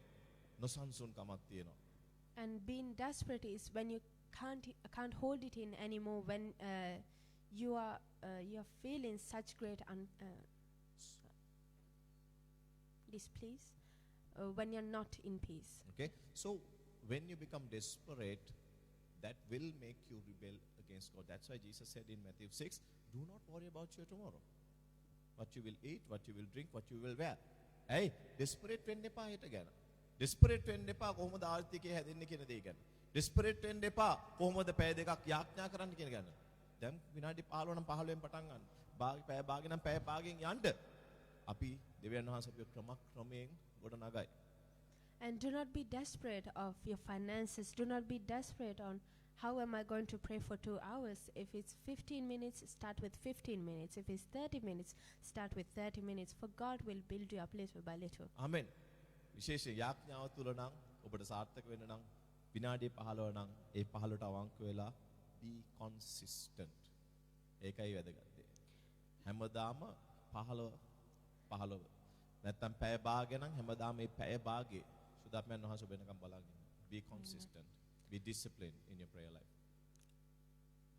නොසන්සුන් කමක් තියෙනවා. And being desperate is when you can't hold it in anymore, when you're feeling such great displease, when you're not in peace. Okay, so when you become desperate, that will make you rebel against God. That's why Jesus said in Matthew 6, do not worry about your tomorrow. What you will eat, what you will drink, what you will wear. Hey, desperate වෙන්න එපා හිට ගැන. desperate වෙන්න එපා කොහොමද ආර්ථිකය හැදෙන්නේ කියන දේ ගැන. desperate වෙන්න එපා කොහොමද පැය දෙකක් යාඥා කරන්න කියන ගැන. දැන් විනාඩි 15 නම් 15න් පටන් ගන්න. පැය භාගෙ නම් පැය භාගෙන් යන්න. අපි දෙවියන් වහන්සේ අපිව ක්‍රමයෙන් ගොඩ නගයි. And do not be desperate of your finances. Do not be desperate on How am I going to pray for 2 hours? If it's 15 minutes, start with 15 minutes. If it's 30 minutes, start with 30 minutes. For God will build you up little by little. ආමෙන්. විශේෂ යාඥාව තුල නම් ඔබට සාර්ථක වෙන්න නම් විනාඩි 15 නම් ඒ 15ට අවංක වෙලා be consistent. ඒකයි වැදගත් දේ. හැමදාම 15 නැත්තම් පැය භාගය නම් හැමදාම මේ පැය භාගේ සුදාපයන් වහන්සේ වෙනකම් බලන් ඉන්න. Be consistent. Be disciplined in your prayer life.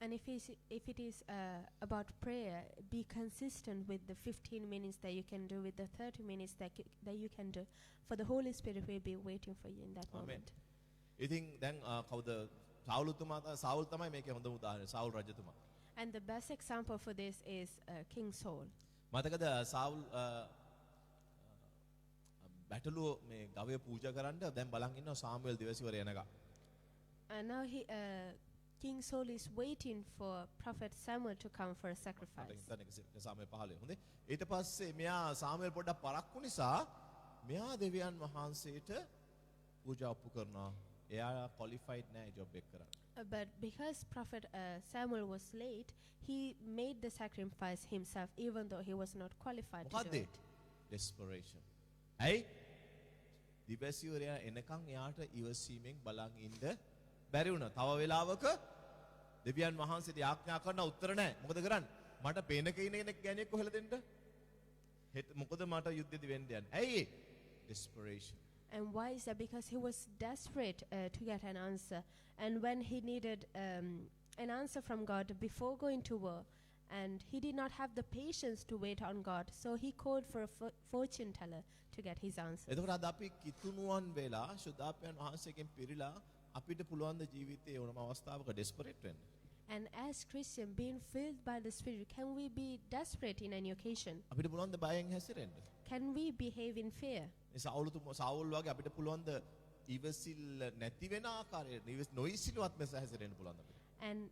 And if it is about prayer, be consistent with the 15 minutes that you can do, with the 30 minutes that you can do. For the Holy Spirit will be waiting for you in that moment. ඉතින් දැන් කවුද Saul තමයි මේකේ හොඳම උදාහරණය. Saul රජතුමා. And the best example for this is King Saul. මතකද Saul බැටළුව මේ ගවය පූජා කරන්න දැන් බලන් ඉන්නවා සාමුවෙල් දිවසිවර එනකම්. And now King Saul is waiting for Prophet Samuel to come for a sacrifice. සාමුවෙල් 15 හොඳේ. ඊට පස්සේ මෙයා සාමුවෙල් පොඩ්ඩක් පරක්කු නිසා මෙයා දෙවියන් වහන්සේට පූජා ඔප්පු කරනවා. එයා qualified නෑ ජොබ් එක කරන්න. But because Prophet Samuel was late, he made the sacrifice himself, even though he was not qualified to do it. Desperation. ඇයි? දිවසිවරයා එනකන් එයාට ඉවසීමෙන් බලන් ඉන්න බැරි වුණා. තව වෙලාවක දෙවියන් වහන්සේට යාඥා කරන උත්තර නැහැ. මොකද කරන්නේ? මට පේන කෙනෙක් ගෑණියෙක් කොහෙල දෙන්න? මොකද මට යුද්ධෙදි වෙන්න යන්නේ. ඇයි? Desperation. And why is that? Because he was desperate to get an answer. And when he needed an answer from God before going to war, and he did not have the patience to wait on God, so he called for a fortune teller to get his answer. එතකොට අද අපි කිතුණුවන් වෙලා සුදාපයන් වහන්සේගෙන් පිරීලා අපිට පුළුවන් ද ජීවිතයේ ඕනම අවස්ථාවක desperate වෙන්න. And as Christian, being filled by the Spirit, can we be desperate in any occasion? අපිට පුළුවන් ද බයෙන් හැසිරෙන්න. Can we behave in fear? මේ සාවුල් වගේ අපිට පුළුවන් ද ඉවසිල්ල නැති වෙන ආකාරයට නොඉසිලුවත් මෙස හැසිරෙන්න පුළුවන් අපිට. And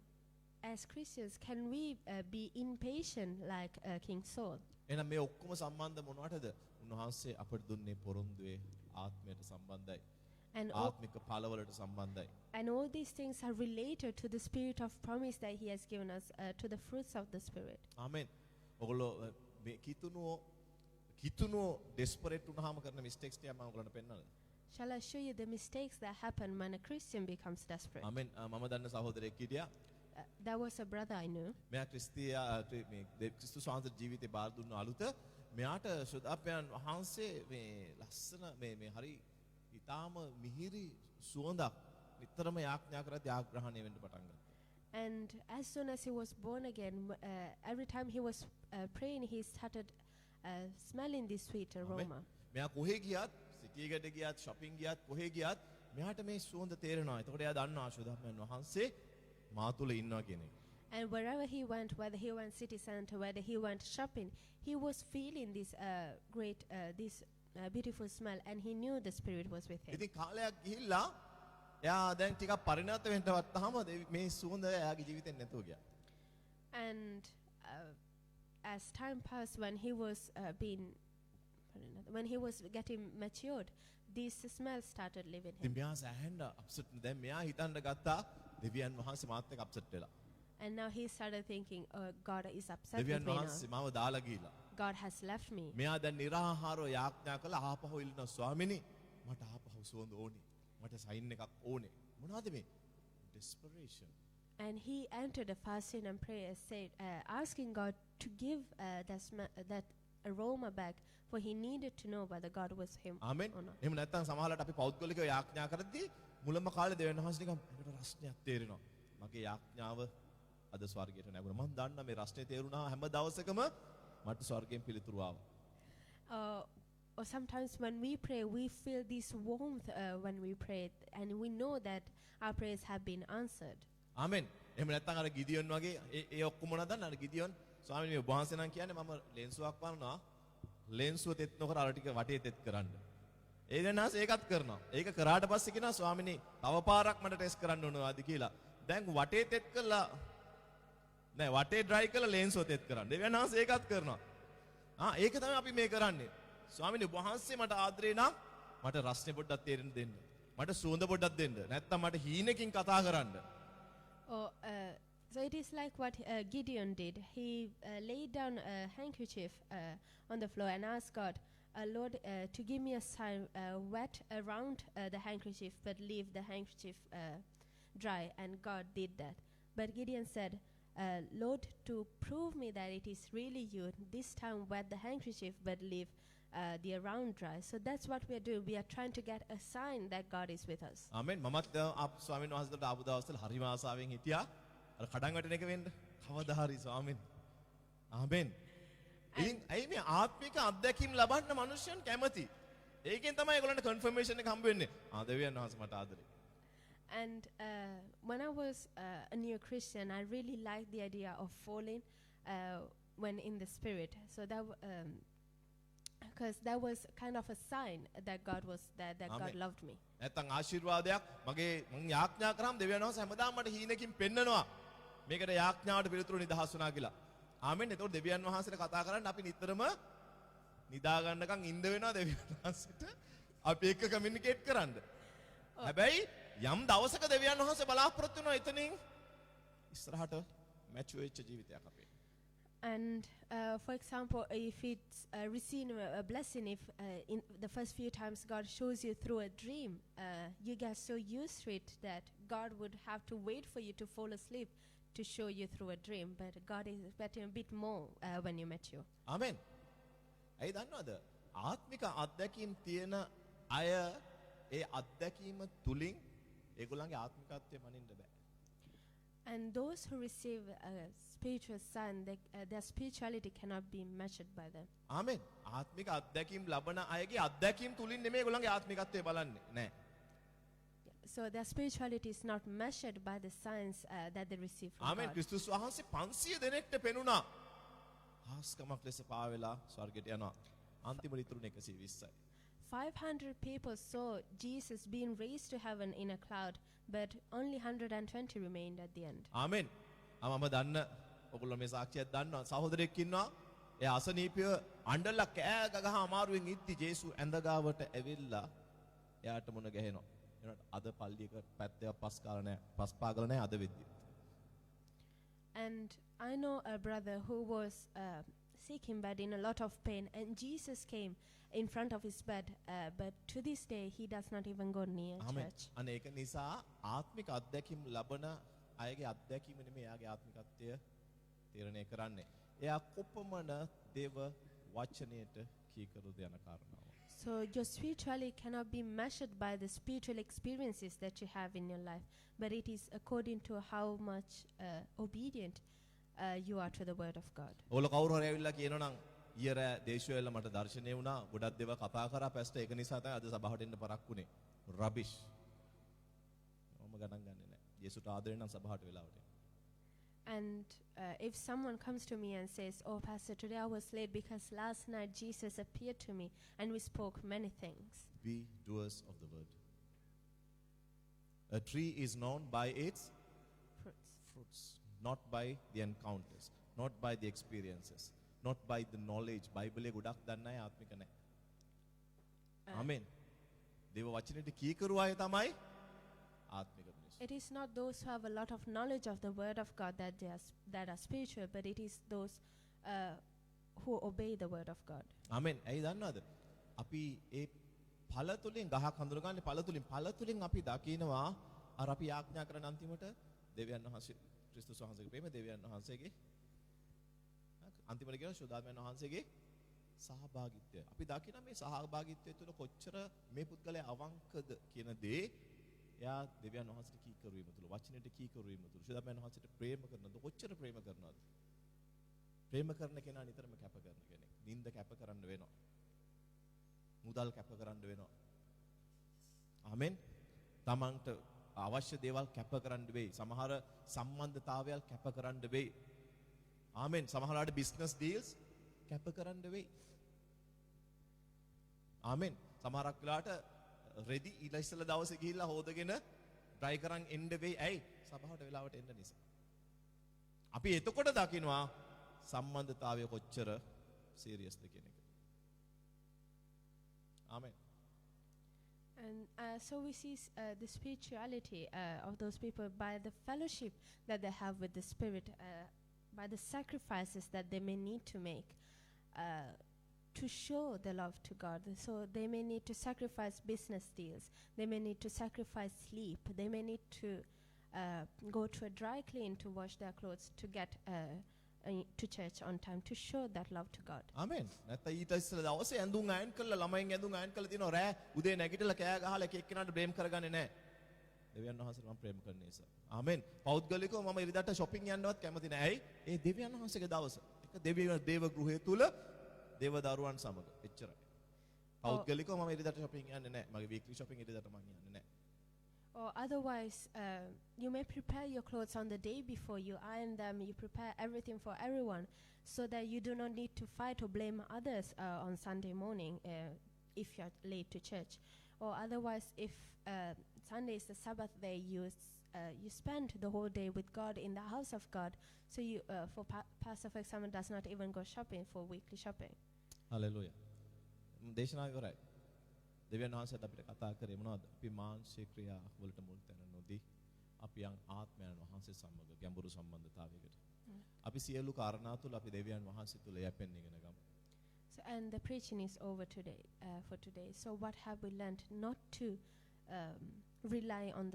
as Christians, can we be impatient like King Saul? එහෙනම් මේ ඔක්කොම සම්බන්ධ මොනවටද? උන්වහන්සේ අපට දුන්නේ පොරොන්දුවේ ආත්මයට සම්බන්ධයි. And ආත්මික ඵලවලට සම්බන්ධයි. and all these things are related to the spirit of promise that he has given us, to the fruits of the Spirit. ආමෙන්. ඔයගොල්ලෝ මේ කිතුණුව desperate වුණාම කරන mistakes ටික මම ඔයගොල්ලන්ට පෙන්නන්නද? Shall I show you the mistakes that happen when a Christian becomes desperate? ආමෙන්. මම දන්න සහෝදරයෙක් හිටියා. There was a brother I knew. මෙයා ක්‍රිස්තුස් වහන්සේ ජීවිතේ බාර දුන්න අලුත මෙයාට සුදාපයන් වහන්සේ මේ ලස්සන මේ හරි ඊටාම මිහිරි සුවඳක් නිතරම යාඥා කරද්දී ආග්‍රහණය වෙන්න පටන් ගත්තා. And as soon as he was born again, every time he was praying, he started smelling this sweet aroma. මෙයා කොහෙ ගියත් සිටියකට ගියත් shopping ගියත් කොහෙ ගියත් මෙයාට මේ සුවඳ තේරෙනවා. එතකොට එයා දන්නවා සුදාපයන් වහන්සේ මා තුල ඉන්නවා කියන එක. And wherever he went, whether he went city center, whether he went shopping, he was feeling this beautiful smell, and he knew the Spirit was with him. ඉතින් කාලයක් ගිහිල්ලා එයා දැන් ටිකක් පරිණත වෙන්න වත්තාම මේ සුවඳ එයාගේ ජීවිතෙන් නැතුව ගියා. And as time passed, when he was getting matured, this smell started leaving him. ඉතින් මෙයා සෑහෙන්න අප්සෙට් දැන් මෙයා හිතන්න ගත්තා දෙවියන් වහන්සේ මාත් එක්ක අප්සෙට් වෙලා. And now he started thinking, oh, God is upset with දෙවියන් me වහන්සේ now. මාව දාලා ගිහිලා. God has left me. මෙයා දැන් निराහාරව යාඥා කළා ආපහු ඉල්ලනවා ස්වාමිනී මට ආපහු සුවඳ ඕනේ. මට සයින් එකක් ඕනේ. මොනවද මේ? Desperation. And he entered a fasting and prayer, asking God to give that aroma back, for he needed to know whether God was him amen. or not. එහෙම නැත්නම් සමහරවිට අපි පෞද්ගලිකව යාඥා කරද්දී මුලම කාලේ දෙවියන් වහන්සේ නිකන් අපිට රස්නයක් තේරෙනවා. මගේ යාඥාව අද ස්වර්ගයට නැගුණා. මම දන්නා මේ රස්නේ තේරුණා හැම දවසකම මට ස්වර්ගයෙන් පිළිතුරු ආවා. Or sometimes when we pray, we feel this warmth when we pray, and we know that our prayers have been answered. ආමෙන්. එහෙම නැත්නම් අර ගිදියොන් වගේ ඒ ඔක්කොම මොනවද දන්නවද? අර ගිදියොන් ස්වාමීනි මේ වහන්සේ නම් කියන්නේ මම ලෙන්සුවක් වරනවා. ලෙන්සුව තෙත් නොකර අර ටික වටේ තෙත් කරන්න. ඒක නැස් ඒකත් කරනවා. ඒක කරාට පස්සේ කියනවා ස්වාමීනි තව පාරක් මට ටෙස්ට් කරන්න ඕනවාද කියලා. දැන් වටේ තෙත් කළා නෑ වටේ ඩ්‍රයි කරලා ලෙන්සුව තෙත් කරන්න. දෙවියන් වහන්සේ ඒකත් කරනවා. ඒක තමයි අපි මේ කරන්නේ. ස්වාමීනි වහන්සේ මට ආදරේ නම් මට රස්නේ පොඩ්ඩක් තේරෙන්න දෙන්න. මට සුවඳ පොඩ්ඩක් දෙන්න. නැත්නම් මට හීනකින් කතා කරන්න. Or, so it is like what Gideon did. He laid down a handkerchief on the floor and asked God, Lord, to give me a sign wet around the handkerchief, but leave the handkerchief dry. And God did that. But Gideon said, Lord, to prove me that it is really you, this time wet the handkerchief, but leave the around dry. So that's what we are doing. We are trying to get a sign that God is with us. ආමෙන්. මමත් ස්වාමීන් වහන්සේට ආපු දවස්වල හරිම ආසාවෙන් හිටියා. අර කඩන් වැටෙන එක වෙන්න. කවදා හරි ස්වාමීන්. ආමෙන්. ඉතින් ඇයි මේ ආත්මික අත්දැකීම් ලබන්න මිනිස්සුන් කැමති? ඒකෙන් තමයි ඒගොල්ලන්ට කන්ෆර්මේෂන් එක හම්බ වෙන්නේ. දෙවියන් වහන්සේ මට ආදරේ. And when I was a new Christian, I really liked the idea of falling when in the Spirit. So that because that was kind of a sign that God was that God Amen. loved me. නැත්තම් ආශිර්වාදයක් මගේ මං යාඥා කරාම දෙවියන් වහන්සේ හැමදාම මට හීනකින් පෙන්නනවා. මේකට යාඥාවට පිළිතුරු නිදහස් වුණා කියලා. ආමෙන්. එතකොට දෙවියන් වහන්සේට කතා කරන්න අපි නිතරම නිදා ගන්නකම් ඉඳ වෙනවා දෙවියන් වහන්සේට අපි එක්ක කමියුනිකේට් කරන්න. හැබැයි යම් දවසක දෙවියන් වහන්සේ බලාපොරොත්තු වෙනවා එතනින් ඉස්සරහට මැච් වෙච්ච ජීවිතයක් අපේ. And for example, if it's receiving a blessing, if in the first few times God shows you through a dream, you get so used to it that God would have to wait for you to fall asleep to show you through a dream. But God is expecting a bit more when you met you. ආමෙන්. ඇයි දන්නවද? ආත්මික අත්දැකීම් තියෙන අය ඒ අත්දැකීම තුලින් ඒගොල්ලන්ගේ ආත්මිකත්වය මනින්න බෑ. And those who receive a spiritual sign, their spirituality cannot be measured by them. ආමෙන්. ආත්මික අත්දැකීම් ලබන අයගේ අත්දැකීම් තුලින් නෙමෙයි ඒගොල්ලන්ගේ ආත්මිකත්වය බලන්නේ. නෑ. So their spirituality is not measured by the signs that they receive from amen. God. ක්‍රිස්තුස් වහන්සේ 500 දෙනෙක්ට පෙනුණා. හාස්කමක් ලෙස පාවෙලා ස්වර්ගයට යනවා. අන්තිම රිතුරුනේ 120යි. 500 people saw Jesus being raised to heaven in a cloud, but only 120 remained at the end. ආමෙන්. මම දන්න ඔයගොල්ලෝ මේ සාක්ෂියක් දන්නවා. සහෝදරයෙක් ඉන්නවා. ඒ අසනීපය අඬලා කෑ ගගහ අමාරුවෙන් ඉද්දි ජේසු ඇඳ ගාවට ඇවිල්ලා එයාට මුණ ගැහෙනවා. එනකොට අද පල්ලියක පැත්තක පස් කාලා නැහැ. පස් පාගල නැහැ අද වෙද්දි. And I know a brother who was sick in bed in a lot of pain, and Jesus came in front of his bed, but to this day he does not even go near amen. church. අනේ ඒක නිසා ආත්මික අත්දැකීම් ලබන අයගේ අත්දැකීම නෙමෙයි එයාගේ ආත්මිකත්වය තීරණය කරන්නේ. එයා කොපමණ දේව වචනයට කීකරුද යන කාරණාව. So your spirituality cannot be measured by the spiritual experiences that you have in your life, but it is according to how much obedient you are to the word of God. ඕල කවුරු හරි ඇවිල්ලා කියනවා නම් ඊයර දේශුවෙල්ල මට දර්ශනය වුණා ගොඩක් දේව කතා කරා පැස්ට ඒක නිසා තමයි අද සභාවට එන්න පරක්කුනේ. රබිෂ්. මම ගණන් ගන්නේ නැහැ. යේසුට ආදරේ නම් සභාවට වෙලාවට එන්න. And if someone comes to me and says, "Oh, Pastor, today I was late because last night Jesus appeared to me and we spoke many things." Be doers of the word. A tree is known by its Fruits. fruits, not by the encounters, not by the experiences, not by the knowledge. බයිබලයේ ගොඩක් දන්න අය ආත්මික නැහැ. ආමෙන්. දේව වචනේට කීකරු අය තමයි ආත්මික මිනිස්සු. It is not those who have a lot of knowledge of the word of God that are spiritual, but it is those who obey the word of God. ආමෙන්. ඇයි දන්නවද? අපි ඒ ඵල තුලින් ගහක් හඳුනගන්නේ ඵල තුලින් අපි දකිනවා අර අපි ආඥා කරන අන්තිමට දෙවියන් වහන්සේ ක්‍රිස්තුස් වහන්සේගේ ප්‍රේම දෙවියන් වහන්සේගේ අන්තිමට කියන ශුද්ධාත්මයන් වහන්සේගේ සහභාගීත්වය. අපි දකින මේ සහභාගීත්වය තුළ කොච්චර මේ පුද්ගලයා අවංකද කියන දේ එයා දෙවියන් වහන්සේට කීකරු වීම තුළ වචනෙට කීකරු වීම තුළ ශුද්ධාත්මයන් වහන්සේට ප්‍රේම කරනද කොච්චර ප්‍රේම කරනවද? ප්‍රේම කරන කෙනා නිතරම කැප කරන කෙනෙක්. නිନ୍ଦ කැප කරන්න වෙනවා. මුදල් කැප කරන්න වෙනවා. ආමෙන්. තමන්ට අවශ්‍ය දේවල් කැප කරන්න වෙයි. සමහර සම්බන්ධතාවයල් කැප කරන්න වෙයි. ආමෙන්. සමහරවිට බිස්නස් ඩීල්ස් කැප කරන්න වෙයි. ආමෙන්. සමහරක් වෙලාවට රෙදි ඉස්සෙල්ලා දවසේ ගිහිල්ලා හොදගෙන ට්‍රයි කරන් එන්න වෙයි. ඇයි? සභාවට වෙලාවට එන්න නිසා. අපි එතකොට දකිනවා සම්බන්ධතාවය කොච්චර සීරියස්ද කියන එක. Amen. And so we see the spirituality of those people by the fellowship that they have with the Spirit, by the sacrifices that they may need to make to show the love to God. So they may need to sacrifice business deals, they may need to sacrifice sleep, they may need to go to a dry clean to wash their clothes to get to church on time to show that love to God. ආමෙන්. නැත්නම් ඊට ඉස්සෙල්ලා දවසේ ඇඳුම් අයන් කළා ළමයින් ඇඳුම් අයන් කළා තියෙනවා රෑ උදේ නැගිටලා කෑ ගහලා එක එක්කෙනාට බ්‍රේම් කරගන්නේ නැහැ. දෙවියන් වහන්සේට මම ප්‍රේම කරන නිසා. ආමෙන්. පෞද්ගලිකව මම ඉරිදාට shopping යන්නවත් කැමති නැහැ. ඇයි? ඒ දෙවියන් වහන්සේගේ දවස. ඒක දේව ගෘහය තුල දේව දරුවන් සමග. එච්චරයි. පෞද්ගලිකව මම ඉරිදාට shopping යන්නේ නැහැ. මගේ weekly shopping ඉරිදාට මම යන්නේ නැහැ. Or otherwise, you may prepare your clothes on the day before, you iron them, you prepare everything for everyone, so that you do not need to fight or blame others on Sunday morning if you're late to church. Or otherwise, if Sunday is the Sabbath day, you spend the whole day with God in the house of God. So you, Pastor, for example, does not even go shopping for weekly shopping. Hallelujah. දේශනාව ඉවරයි. දෙවියන් වහන්සේත් අපිට කතා කරේ මොනවද? අපි මානසික ක්‍රියා වලට මුල් තැන නොදී අපි යම් ආත්මයන් වහන්සේ සමග ගැඹුරු සම්බන්ධතාවයකට. අපි සියලු කාරණා තුල අපි දෙවියන් වහන්සේ තුල යැපෙන්න ඉගෙන ගමු. So, and the preaching is over today, for today. So what have we learned? Not to rely on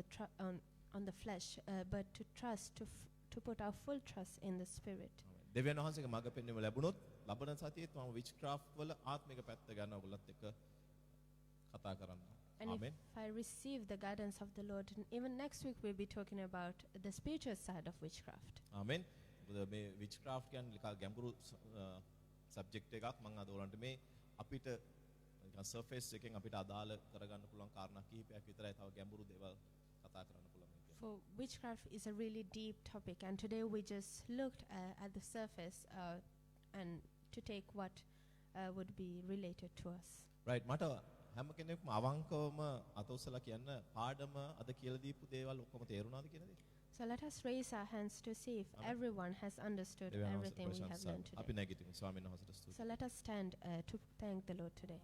the flesh, but to trust, to put our full trust in the Spirit. දෙවියන් වහන්සේගේ මඟ පෙන්වීම ලැබුණොත් ලබන සතියේත් මම witchcraft වල ආත්මික පැත්ත ගන්න ඔයගොල්ලත් එක්ක කතා කරන්න. And Amen. if I receive the guidance of the Lord, even next week we'll be talking about the spiritual side of witchcraft. ආමෙන්. මොකද මේ witchcraft කියන්නේ නිකන් ගැඹුරු subject එකක් මම අද ඔයගලන්ට මේ අපිට නිකන් surface එකෙන් අපිට අදාළ කරගන්න පුළුවන් කාරණා කිහිපයක් විතරයි තව ගැඹුරු දේවල් කතා කරන්න පුළුවන්. For witchcraft is a really deep topic, and today we just looked at the surface and to take what would be related to us. Right. මට හැම කෙනෙක්ම අවංකවම අතොස්සලා කියන්න පාඩම අද කියලා දීපු දේවල් ඔක්කොම තේරුණාද කියන දේ? So let us raise our hands to see if everyone has understood everything we have learned අපි today. නැගිටිමු ස්වාමීන් වහන්සේට ස්තුතියි. So let us stand to thank the Lord today.